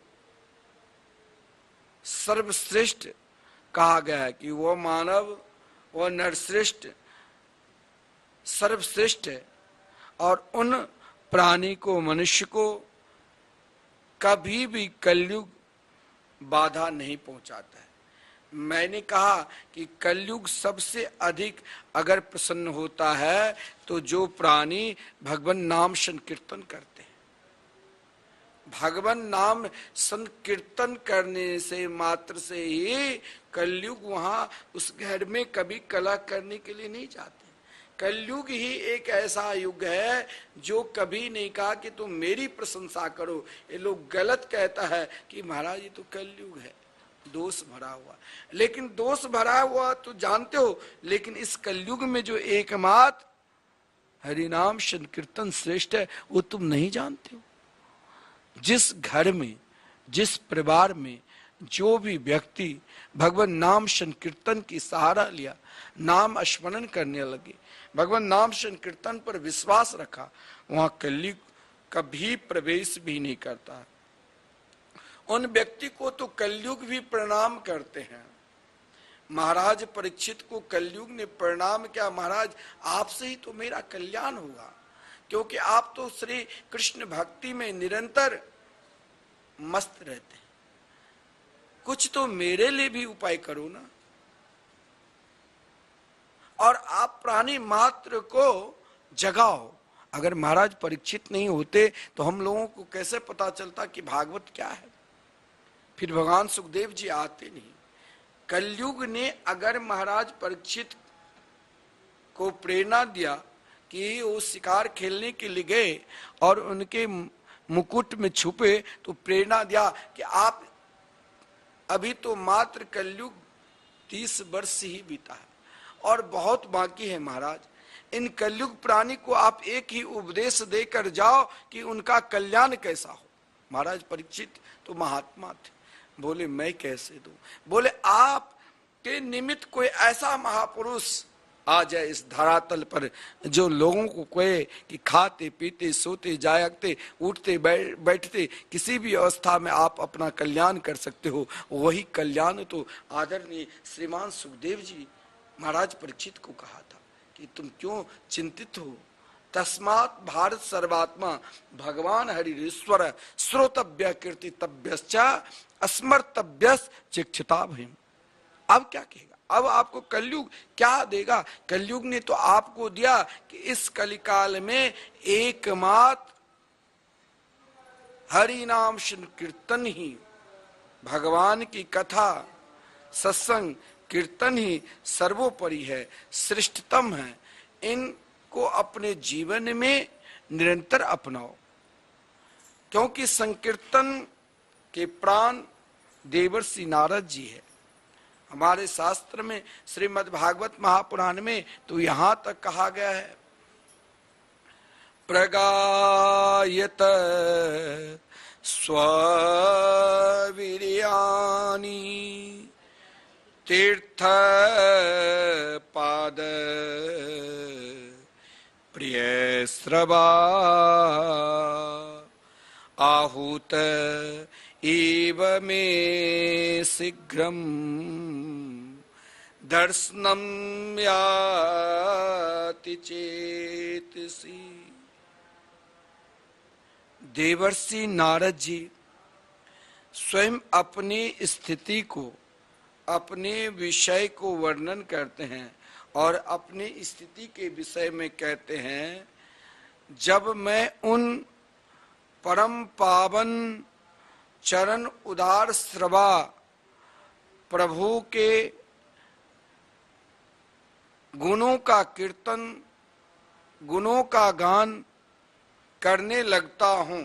S2: सर्वश्रेष्ठ कहा गया है कि वो मानव, वो नरश्रेष्ठ, सर्वश्रेष्ठ है। और उन प्राणी को, मनुष्य को कभी भी कलयुग बाधा नहीं पहुंचाता है। मैंने कहा कि कलयुग सबसे अधिक अगर प्रसन्न होता है तो जो प्राणी भगवान नाम संकीर्तन करते हैं। भगवान नाम संकीर्तन करने से मात्र से ही कलयुग वहां उस घर में कभी कलह करने के लिए नहीं जाते। कलयुग ही एक ऐसा युग है जो कभी नहीं कहा कि तुम मेरी प्रशंसा करो। ये लोग गलत कहता है कि महाराज ये तो कलयुग है, दोष भरा हुआ। लेकिन दोष भरा हुआ तो जानते हो, लेकिन इस कलयुग में जो एकमात्र हरिनाम संकीर्तन श्रेष्ठ है वो तुम नहीं जानते हो। जिस घर में, जिस परिवार में जो भी व्यक्ति भगवान नाम संकीर्तन की सहारा लिया, नाम स्मरण करने लगे, भगवान नाम संकीर्तन पर विश्वास रखा, वहां कलयुग कभी प्रवेश भी नहीं करता। उन व्यक्ति को तो कलयुग भी प्रणाम करते हैं। महाराज परीक्षित को कलयुग ने प्रणाम किया, महाराज आपसे ही तो मेरा कल्याण होगा, क्योंकि आप तो श्री कृष्ण भक्ति में निरंतर मस्त रहते हैं, कुछ तो मेरे लिए भी उपाय करो ना। और आप प्राणी मात्र को जगाओ, अगर महाराज परीक्षित नहीं होते तो हम लोगों को कैसे पता चलता कि भागवत क्या है। फिर भगवान सुखदेव जी आते नहीं। कलयुग ने अगर महाराज परीक्षित को प्रेरणा दिया कि वो शिकार खेलने के लिए गए और उनके मुकुट में छुपे, तो प्रेरणा दिया कि आप अभी तो मात्र कलयुग 30 वर्ष ही बीता है और बहुत बाकी है महाराज। इन कलयुग प्राणी को आप एक ही उपदेश देकर जाओ कि उनका कल्याण कैसा हो। महाराज परीक्षित तो महात्मा थे, बोले मैं कैसे दूं। बोले आप के निमित्त कोई ऐसा महापुरुष आ जाए इस धरातल पर जो लोगों को कहे कि खाते पीते सोते जागते उठते बैठते किसी भी अवस्था में आप अपना कल्याण कर सकते हो। वही कल्याण तो आदरणीय श्रीमान सुखदेव जी महाराज परीक्षित को कहा था कि तुम क्यों चिंतित हो। तस्मात् भारत सर्वात्मा भगवान हरिश्वर श्रोतव्य कीर्तितव्यश्च अस्मर्तव्यश्च चिक्षिता भयम्। अब क्या कहेगा, अब आपको कलयुग क्या देगा। कलयुग ने तो आपको दिया कि इस कलिकाल में एकमात्र हरि नाम संकीर्तन ही, भगवान की कथा सत्संग कीर्तन ही सर्वोपरि है, श्रेष्ठतम है। इनको अपने जीवन में निरंतर अपनाओ, क्योंकि संकीर्तन के प्राण देवर्षि नारद जी है। हमारे शास्त्र में श्रीमद् भागवत महापुराण में तो यहां तक कहा गया है, प्रगायत स्ववीर्यानि तीर्थ पाद प्रिय श्रवा आहूत एव मे शीघ्रम दर्शनम याति चेतसी। देवर्षि नारद जी स्वयं अपनी स्थिति को, अपने विषय को वर्णन करते हैं और अपनी स्थिति के विषय में कहते हैं, जब मैं उन परम पावन चरण उदार श्रवा प्रभु के गुणों का कीर्तन, गुणों का गान करने लगता हूं,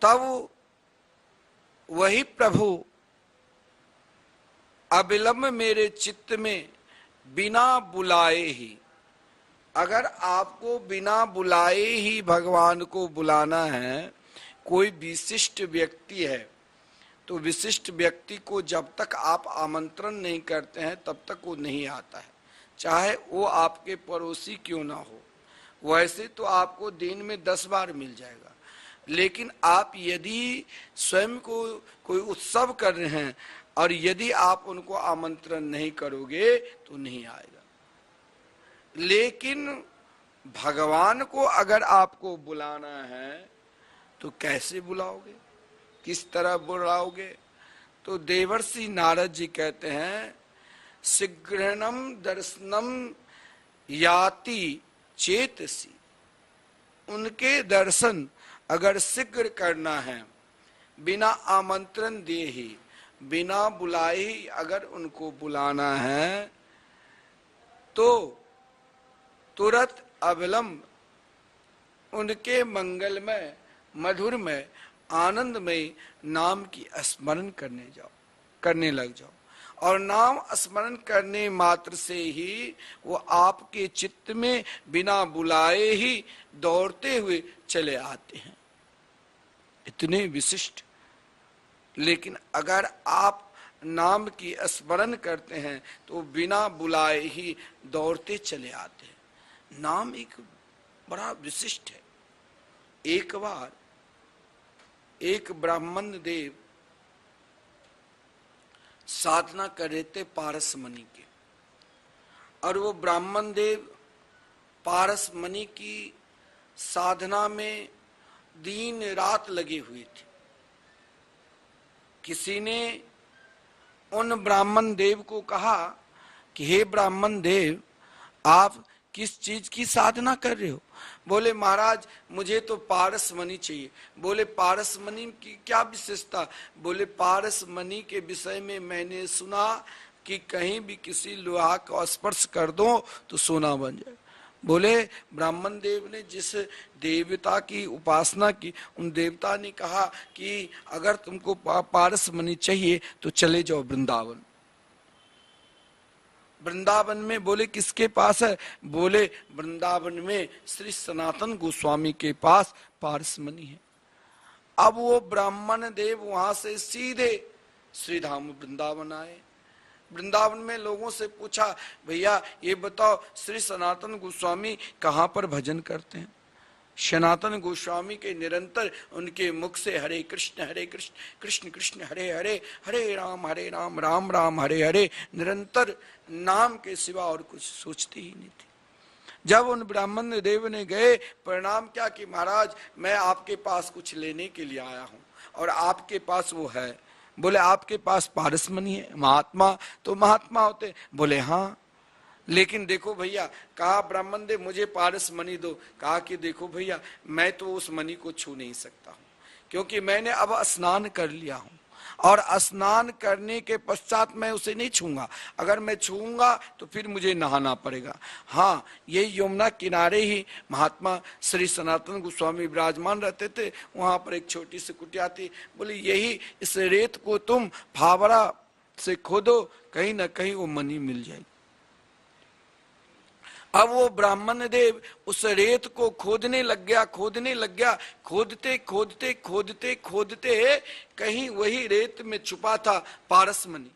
S2: तब वही प्रभु अविलंब मेरे चित्त में बिना बुलाए ही, अगर आपको बिना बुलाए ही भगवान को बुलाना है, कोई विशिष्ट व्यक्ति है तो विशिष्ट व्यक्ति को जब तक आप आमंत्रण नहीं करते हैं तब तक वो नहीं आता है, चाहे वो आपके पड़ोसी क्यों ना हो। वैसे तो आपको दिन में 10 बार मिल जाएगा, लेकिन आप यदि स्वयं को कोई उत्सव कर रहे हैं और यदि आप उनको आमंत्रण नहीं करोगे तो नहीं आएगा। लेकिन भगवान को अगर आपको बुलाना है तो कैसे बुलाओगे, किस तरह बुलाओगे। तो देवर्षि नारद जी कहते हैं, शीघ्रनम दर्शनम याति चेतसी। उनके दर्शन अगर शीघ्र करना है, बिना आमंत्रण दिए ही, बिना बुलाए ही अगर उनको बुलाना है, तो तुरंत अविलंब उनके मंगलमय मधुरमय आनंदमय नाम की स्मरण करने लग जाओ। और नाम स्मरण करने मात्र से ही वो आपके चित्त में बिना बुलाए ही दौड़ते हुए चले आते हैं, इतने विशिष्ट। लेकिन अगर आप नाम की स्मरण करते हैं तो बिना बुलाए ही दौड़ते चले आते हैं। नाम एक बड़ा विशिष्ट है। एक बार एक ब्राह्मण देव साधना कर रहे थे पारस मणि के, और वो ब्राह्मण देव पारस मणि की साधना में दिन रात लगे हुए थे। किसी ने उन ब्राह्मण देव को कहा कि हे ब्राह्मण देव, आप किस चीज की साधना कर रहे हो? बोले महाराज मुझे तो पारस मणि चाहिए। बोले पारस मणि की क्या विशेषता? बोले पारस मणि के विषय में मैंने सुना कि कहीं भी किसी लोहा का स्पर्श कर दो तो सोना बन जाए। बोले ब्राह्मण देव ने जिस देवता की उपासना की, उन देवता ने कहा कि अगर तुमको पारस मणि चाहिए तो चले जाओ वृंदावन। वृंदावन में बोले किसके पास है? बोले वृंदावन में श्री सनातन गोस्वामी के पास पारस मणि है। अब वो ब्राह्मण देव वहां से सीधे श्री धाम वृंदावन आए। वृंदावन में लोगों से पूछा, भैया ये बताओ श्री सनातन गोस्वामी कहाँ पर भजन करते हैं? सनातन गोस्वामी के निरंतर उनके मुख से हरे कृष्ण कृष्ण कृष्ण हरे हरे, हरे राम राम राम हरे हरे, निरंतर नाम के सिवा और कुछ सोचती ही नहीं थी। जब उन ब्राह्मण देव ने गए प्रणाम क्या कि महाराज मैं आपके पास कुछ लेने के लिए आया हूं और आपके पास वो है। बोले आपके पास पारस मणि है? महात्मा तो महात्मा होते। बोले हाँ, लेकिन देखो भैया, कहा ब्राह्मण देव मुझे पारस मणि दो। कहा कि देखो भैया मैं तो उस मणि को छू नहीं सकता हूं, क्योंकि मैंने अब स्नान कर लिया हूं और स्नान करने के पश्चात मैं उसे नहीं छूंगा। अगर मैं छूंगा तो फिर मुझे नहाना पड़ेगा। हाँ, ये यमुना किनारे ही महात्मा श्री सनातन गोस्वामी विराजमान रहते थे। वहां पर एक छोटी सी कुटिया थी। बोले यही इस रेत को तुम फावड़ा से खोदो, कहीं ना कहीं वो मणि मिल जाएगी। अब वो ब्राह्मण देव उस रेत को खोदने लग गया, खोदते खोदते कहीं वही रेत में छुपा था पारस मणि,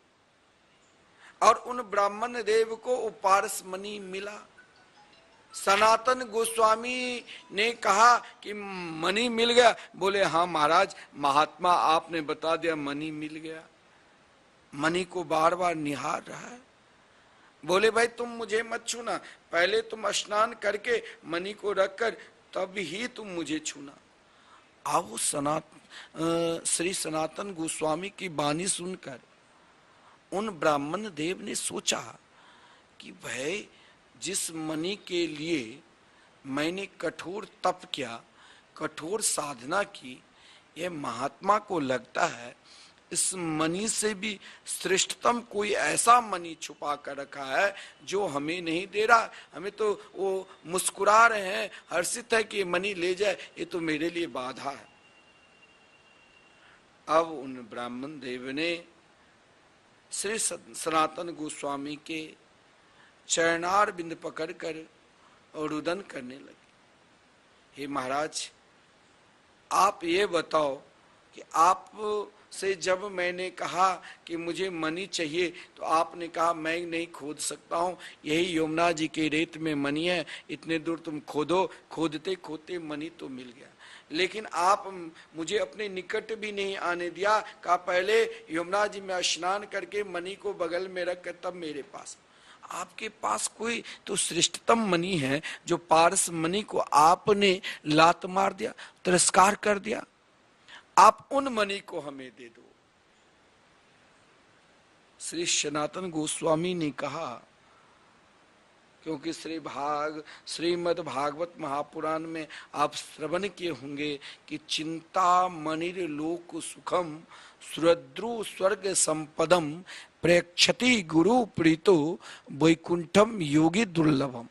S2: और उन ब्राह्मण देव को वो पारस मणि मिला। सनातन गोस्वामी ने कहा कि मणि मिल गया। बोले हाँ महाराज, महात्मा आपने बता दिया मणि मिल गया। मणि को बार बार निहार रहा है। बोले भाई तुम मुझे मत छूना, पहले तुम स्नान करके मणि को रखकर तब ही तुम मुझे छूना। अब वो श्री सनातन गोस्वामी की वाणी सुनकर उन ब्राह्मण देव ने सोचा कि भाई जिस मणि के लिए मैंने कठोर तप किया, कठोर साधना की, ये महात्मा को लगता है इस मणि से भी श्रेष्ठतम कोई ऐसा मणि छुपा कर रखा है जो हमें नहीं दे रहा। हमें तो वो मुस्कुरा रहे हैं, हर्षित है कि ये मणि ले जाए, ये तो मेरे लिए बाधा है। अब उन ब्राह्मण देव ने श्री सनातन गोस्वामी के चरणार बिंद पकड़कर रुदन करने लगे। हे महाराज, आप ये बताओ कि आप से जब मैंने कहा कि मुझे मणि चाहिए तो आपने कहा मैं नहीं खोद सकता हूँ, यही यमुना जी के रेत में मणि है, इतने दूर तुम खोदो। खोदते खोदते मणि तो मिल गया, लेकिन आप मुझे अपने निकट भी नहीं आने दिया। कहा पहले यमुना जी में स्नान करके मणि को बगल में रख कर तब मेरे पास। आपके पास कोई तो श्रेष्ठतम मणि है जो पारस मणि को आपने लात मार दिया, तिरस्कार कर दिया। आप उन मणि को हमें दे दो। श्री सनातन गोस्वामी ने कहा, क्योंकि श्रीमद् भागवत महापुराण में आप श्रवण किए होंगे कि चिंता मणिर लोक सुखम सुरद्रु स्वर्ग संपदम प्रेक्षति गुरु प्रीतो वैकुंठम योगी दुर्लभम।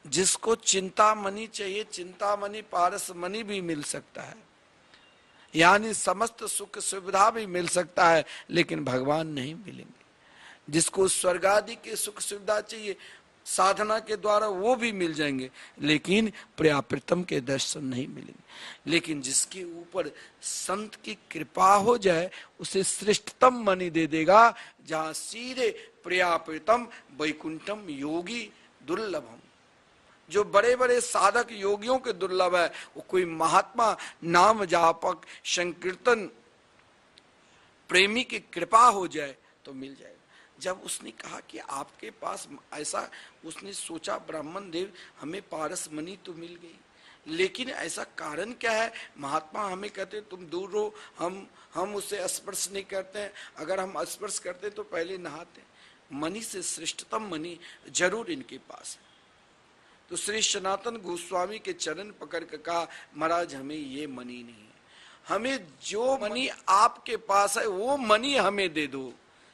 S2: जिसको चिंतामणि चाहिए, चिंतामणि पारस मणि भी मिल सकता है, यानी समस्त सुख सुविधा भी मिल सकता है, लेकिन भगवान नहीं मिलेंगे। जिसको स्वर्ग आदि के सुख सुविधा चाहिए साधना के द्वारा वो भी मिल जाएंगे, लेकिन प्रियाप्रीतम के दर्शन नहीं मिलेंगे। लेकिन जिसके ऊपर संत की कृपा हो जाए उसे श्रेष्ठतम मणि दे देगा, जहां सीधे प्रियाप्रीतम वैकुंठम योगी दुर्लभम। जो बड़े बड़े साधक योगियों के दुर्लभ है, वो कोई महात्मा नाम जापक संकीर्तन प्रेमी की कृपा हो जाए तो मिल जाएगा। जब उसने कहा कि आपके पास ऐसा, उसने सोचा ब्राह्मण देव हमें पारस मणि तो मिल गई, लेकिन ऐसा कारण क्या है? महात्मा हमें कहते तुम दूर रहो, हम उससे स्पर्श नहीं करते हैं, अगर हम स्पर्श करते तो पहले नहाते। मणि से श्रेष्ठतम मणि जरूर इनके पास है। तो श्री सनातन गोस्वामी के चरण पकड़ कर कहा, महाराज हमें ये मणि नहीं है, हमें जो मणि आपके पास है वो मणि हमें दे दो।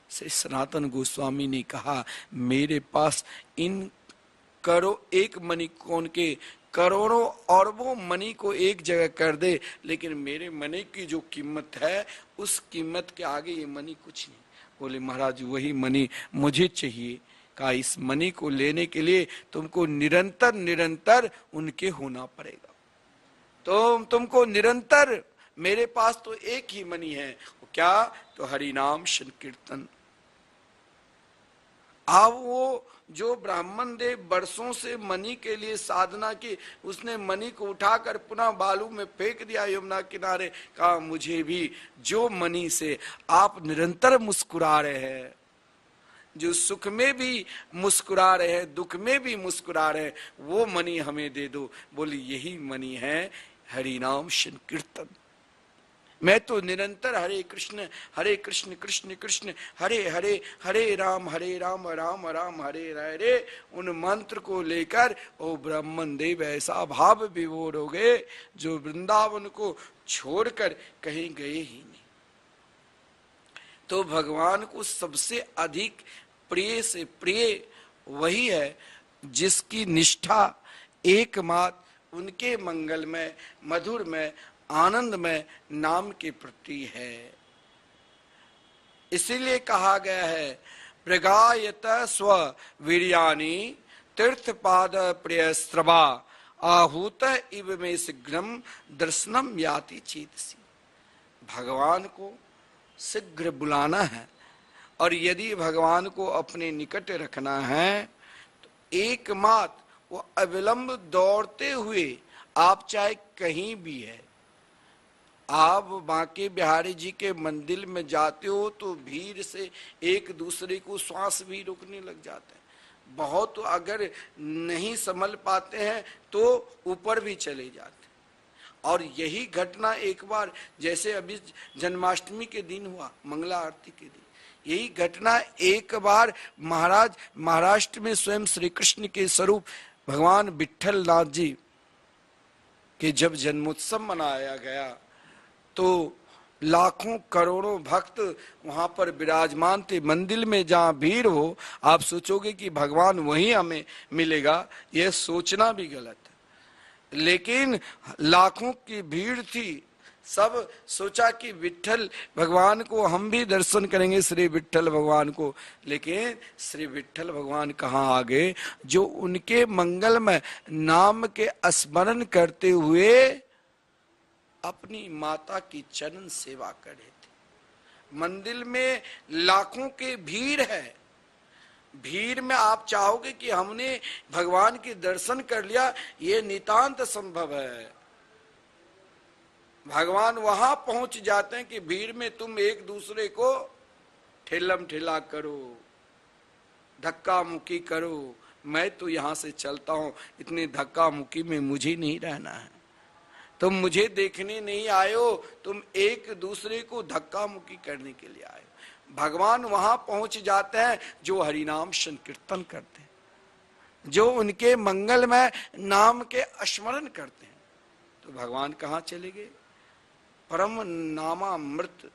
S2: श्री सनातन गोस्वामी ने कहा, मेरे पास इन एक मणि कौन के करोड़ों अरबों मणि को एक जगह कर दे, लेकिन मेरे मणि की जो कीमत है उस कीमत के आगे ये मणि कुछ नहीं। बोले महाराज वही मणि मुझे चाहिए। कहा इस मणि को लेने के लिए तुमको निरंतर निरंतर उनके होना पड़ेगा। तो तुमको निरंतर, मेरे पास तो एक ही मणि है, वो क्या? तो हरि नाम संकीर्तन। अब वो जो ब्राह्मण देव वर्षों से मणि के लिए साधना की, उसने मणि को उठाकर पुनः बालू में फेंक दिया यमुना किनारे। कहा मुझे भी जो मणि से आप निरंतर मुस्कुरा रहे हैं, जो सुख में भी मुस्कुरा रहे हैं, दुख में भी मुस्कुरा रहे हैं, वो मणि हमें दे दो। बोली यही मणि है हरि नाम संकीर्तन। मैं तो निरंतर हरे कृष्ण कृष्ण कृष्ण हरे हरे, हरे राम राम राम हरे हरे, उन मंत्र को लेकर ओ ब्राह्मण देव ऐसा भाव विभोर हो गए जो वृंदावन को छोड़कर कहीं गए ही नहीं। तो भगवान को सबसे अधिक प्रिय से प्रिय वही है जिसकी निष्ठा एकमात्र उनके मंगलमय मधुरमय आनंदमय नाम के प्रति है। इसीलिए कहा गया है, प्रगायत स्व वीर्यानि तीर्थपाद प्रियस्त्रवा आहूत इव में शीघ्रम दर्शनम याति चेतसी। भगवान को शीघ्र बुलाना है, और यदि भगवान को अपने निकट रखना है तो एकमात्र वो अविलंब दौड़ते हुए, आप चाहे कहीं भी है, आप बांके बिहारी जी के मंदिर में जाते हो तो भीड़ से एक दूसरे को श्वास भी रोकने लग जाते हैं। बहुत अगर नहीं संभल पाते हैं तो ऊपर भी चले जाते हैं। और यही घटना एक बार, जैसे अभी जन्माष्टमी के दिन हुआ, मंगला आरती के दिन, यही घटना एक बार महाराष्ट्र में स्वयं श्री कृष्ण के स्वरूप भगवान विट्ठल नाथ जी के जब जन्मोत्सव मनाया गया तो लाखों करोड़ों भक्त वहां पर विराजमान थे। मंदिर में जहां भीड़ हो, आप सोचोगे कि भगवान वहीं हमें मिलेगा, यह सोचना भी गलत है। लेकिन लाखों की भीड़ थी, सब सोचा कि विट्ठल भगवान को हम भी दर्शन करेंगे, श्री विट्ठल भगवान को। लेकिन श्री विट्ठल भगवान कहाँ आ गए? जो उनके मंगलमय नाम के स्मरण करते हुए अपनी माता की चरण सेवा कर रहे थे। मंदिर में लाखों के भीड़ है, भीड़ में आप चाहोगे कि हमने भगवान के दर्शन कर लिया, ये नितांत संभव है। भगवान वहां पहुंच जाते हैं कि भीड़ में तुम एक दूसरे को ठेलम ठेला करो, धक्का मुक्की करो। मैं तो यहां से चलता हूं, इतने धक्का मुक्की में मुझे नहीं रहना है। तुम मुझे देखने नहीं आए हो, तुम एक दूसरे को धक्का मुक्की करने के लिए आए हो। भगवान वहां पहुंच जाते हैं जो हरिनाम संकीर्तन करते हैं, जो उनके मंगलमय नाम के स्मरण करते हैं। तो भगवान कहाँ चले गए? परम नामामृत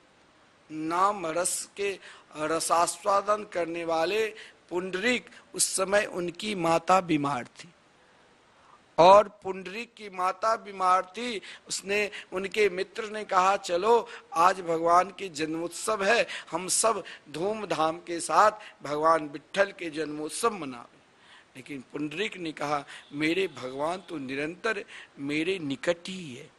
S2: नाम रस के रसास्वादन करने वाले पुंडरीक, उस समय उनकी माता बीमार थी, और पुंडरीक की माता बीमार थी। उसने, उनके मित्र ने कहा चलो आज भगवान के जन्मोत्सव है, हम सब धूमधाम के साथ भगवान विट्ठल के जन्मोत्सव मनावे। लेकिन पुंडरीक ने कहा मेरे भगवान तो निरंतर मेरे निकट ही है,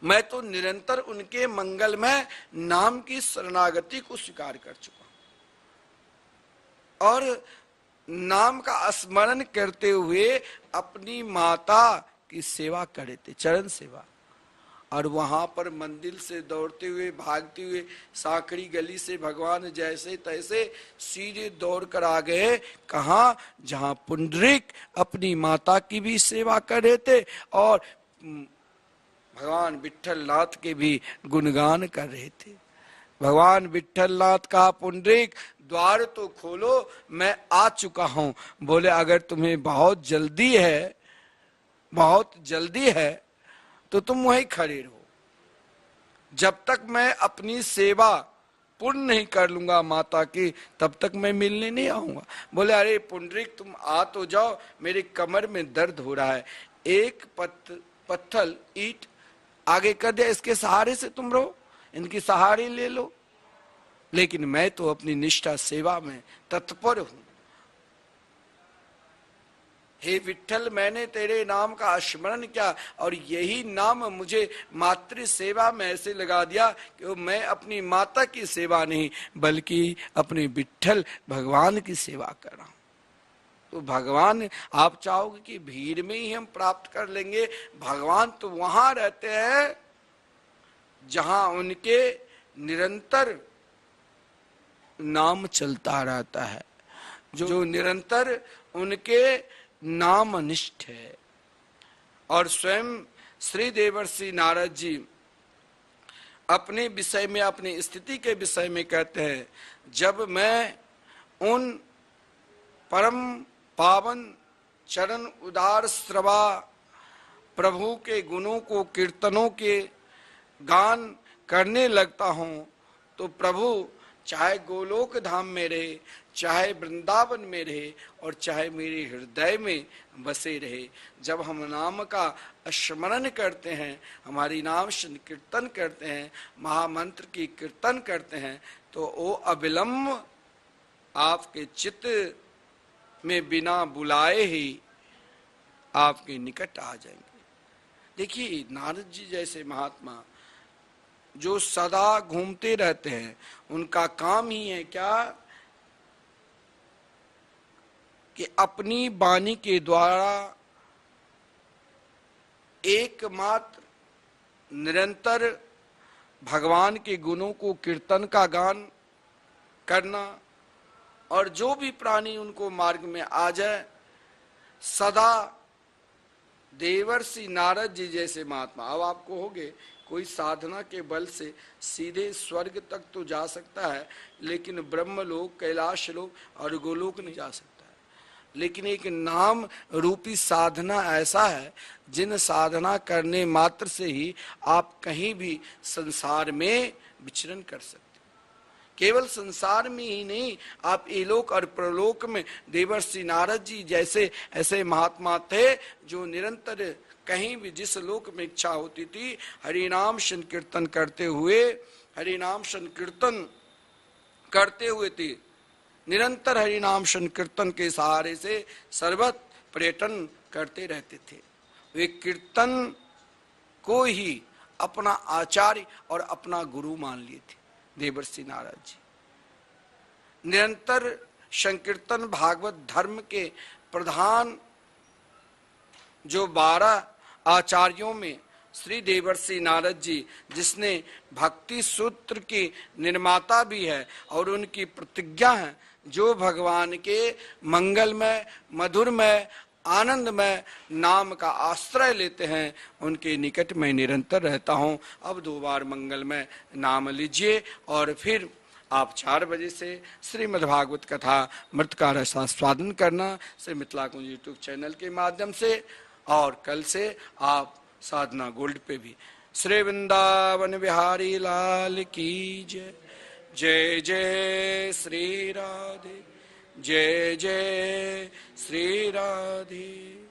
S2: मैं तो निरंतर उनके मंगलमय नाम की शरणागति को स्वीकार कर चुका हूं, और नाम का स्मरण करते हुए अपनी माता की सेवा करे थे, चरण सेवा। और वहां पर मंदिर से दौड़ते हुए भागते हुए साकड़ी गली से भगवान जैसे तैसे सीधे दौड़ कर आ गए, कहाँ? जहां पुंडरीक अपनी माता की भी सेवा कर रहे थे और भगवान विट्ठल नाथ के भी गुणगान कर रहे थे। भगवान विट्ठल नाथ का पुंडरीक द्वार तो खोलो, मैं आ चुका हूं। बोले अगर तुम्हें बहुत जल्दी है, बहुत जल्दी है, तो तुम वहीं खड़े रहो, जब तक मैं अपनी सेवा पूर्ण नहीं कर लूंगा माता की, तब तक मैं मिलने नहीं आऊंगा। बोले अरे पुंडरीक तुम आ तो जाओ, मेरी कमर में दर्द हो रहा है, एक पत्थर ईंट आगे कर दिया, इसके सहारे से तुम रहो, इनकी सहारे ले लो, लेकिन मैं तो अपनी निष्ठा सेवा में तत्पर हूं। हे विठ्ठल, मैंने तेरे नाम का स्मरण किया और यही नाम मुझे मातृ सेवा में ऐसे लगा दिया कि मैं अपनी माता की सेवा नहीं बल्कि अपने विठ्ठल भगवान की सेवा कर रहा हूं। तो भगवान आप चाहोगे कि भीड़ में ही हम प्राप्त कर लेंगे? भगवान तो वहां रहते हैं जहां उनके निरंतर नाम चलता रहता है, जो निरंतर उनके नाम निष्ठ है। और स्वयं श्री देवर्षि नारद जी अपने विषय में, अपनी स्थिति के विषय में कहते हैं, जब मैं उन परम पावन चरण उदार श्रवा प्रभु के गुणों को, कीर्तनों के गान करने लगता हूं, तो प्रभु चाहे गोलोक धाम में रहे, चाहे वृंदावन में रहे और चाहे मेरे हृदय में बसे रहे, जब हम नाम का स्मरण करते हैं, हमारी नाम कीर्तन करते हैं, महामंत्र की कीर्तन करते हैं, तो वो अविलंब आपके चित्त में बिना बुलाए ही आपके निकट आ जाएंगे। देखिए नारद जी जैसे महात्मा जो सदा घूमते रहते हैं, उनका काम ही है क्या कि अपनी वाणी के द्वारा एकमात्र निरंतर भगवान के गुणों को, कीर्तन का गान करना, और जो भी प्राणी उनको मार्ग में आ जाए, सदा देवर्षि नारद जी जैसे महात्मा। अब आपको होगे कोई साधना के बल से सीधे स्वर्ग तक तो जा सकता है, लेकिन ब्रह्मलोक, कैलाश लोक और गोलोक नहीं जा सकता है। लेकिन एक नाम रूपी साधना ऐसा है जिन साधना करने मात्र से ही आप कहीं भी संसार में विचरण कर सकते। केवल संसार में ही नहीं, आप इलोक और प्रलोक में देवर्षि नारद जी जैसे ऐसे महात्मा थे जो निरंतर कहीं भी जिस लोक में इच्छा होती थी हरिनाम संकीर्तन करते हुए, हरिनाम संकीर्तन करते हुए थे, निरंतर हरिनाम संकीर्तन के सहारे से सर्वत्र पर्यटन करते रहते थे। वे कीर्तन को ही अपना आचार्य और अपना गुरु मान लिए थे देवर्षि नारद जी। निरंतर संकीर्तन भागवत धर्म के प्रधान जो 12 आचार्यों में श्री देवर्षि नारद जी, जिसने भक्ति सूत्र की निर्माता भी है और उनकी प्रतिज्ञा है, जो भगवान के मंगलमय, मधुरमय, आनंदमय नाम का आश्रय लेते हैं, उनके निकट में निरंतर रहता हूं। अब 2 बार मंगलमय नाम लीजिए और फिर आप 4 बजे से श्रीमद्भागवत कथा मृत का रसास्वादन करना श्री मिथिला कुंज यूट्यूब चैनल के माध्यम से, और कल से आप साधना गोल्ड पे भी। श्री वृंदावन बिहारी लाल की जय। जय जय श्री राधे, जय जय श्री राधे।